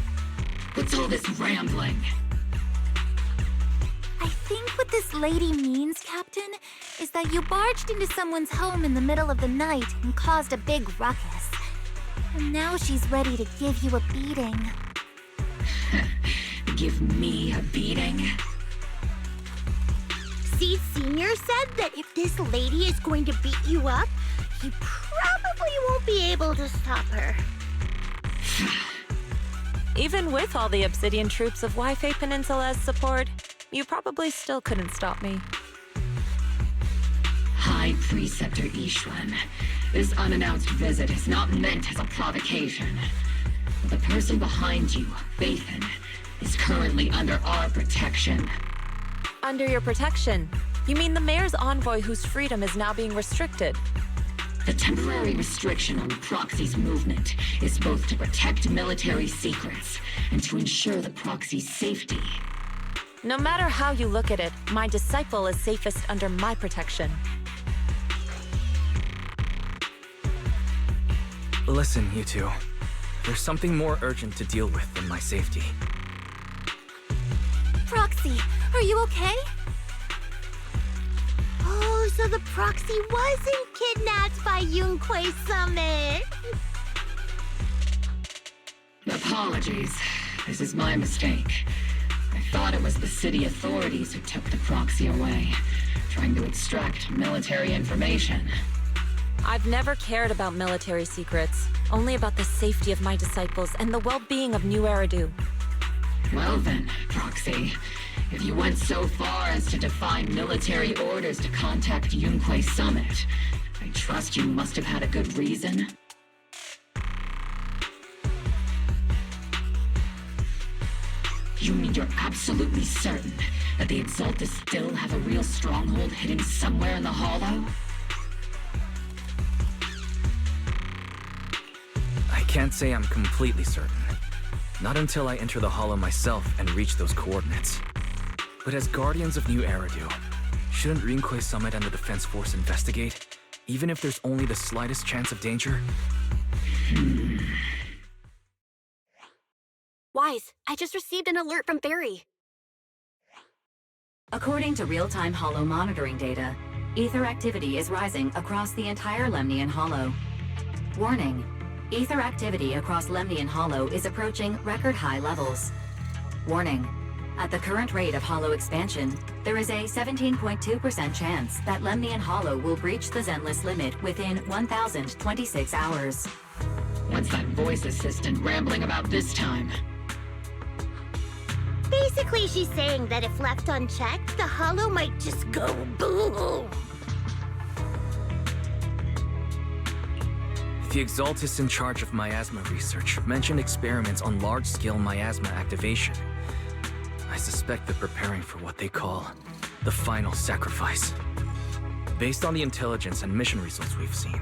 What's all this rambling? I think what this lady means, Captain, is that you barged into someone's home in the middle of the night and caused a big ruckus. And now she's ready to give you a beating. Give me a beating? Seed Senior said that if this lady is going to beat you up, you probably won't be able to stop her. Even with all the Obsidian troops of Wi-Fi Peninsula's support, you probably still couldn't stop me. High Preceptor Ishwan, this unannounced visit is not meant as a provocation. The person behind you, Bathan, is currently under our protection. Under your protection? You mean the mayor's envoy whose freedom is now being restricted? The temporary restriction on the proxy's movement is both to protect military secrets and to ensure the proxy's safety. No matter how you look at it, my disciple is safest under my protection. Listen, you two. There's something more urgent to deal with than my safety. Proxy, are you okay? Oh, so the proxy wasn't kidnapped by Yunquei Summit. Apologies. This is my mistake. I thought it was the city authorities who took the proxy away, trying to extract military information. I've never cared about military secrets, only about the safety of my disciples and the well-being of New Eridu. Well then, Proxy, if you went so far as to defy military orders to contact Yunquei Summit, I trust you must have had a good reason. You mean you're absolutely certain that the Exaltus still have a real stronghold hidden somewhere in the Hollow? I can't say I'm completely certain. Not until I enter the Hollow myself and reach those coordinates. But as Guardians of New Eridu, shouldn't Rinquei Summit and the Defense Force investigate, even if there's only the slightest chance of danger? Wise, I just received an alert from Barry. According to real-time Hollow monitoring data, ether activity is rising across the entire Lemnian Hollow. Warning. Ether activity across Lemnian Hollow is approaching record-high levels. Warning. At the current rate of Hollow expansion, there is a 17.2% chance that Lemnian Hollow will breach the Zenless limit within 1,026 hours. What's that voice assistant rambling about this time? Basically, she's saying that if left unchecked, the Hollow might just go boom. The Exaltus in charge of miasma research mentioned experiments on large-scale miasma activation. I suspect they're preparing for what they call the final sacrifice. Based on the intelligence and mission results we've seen,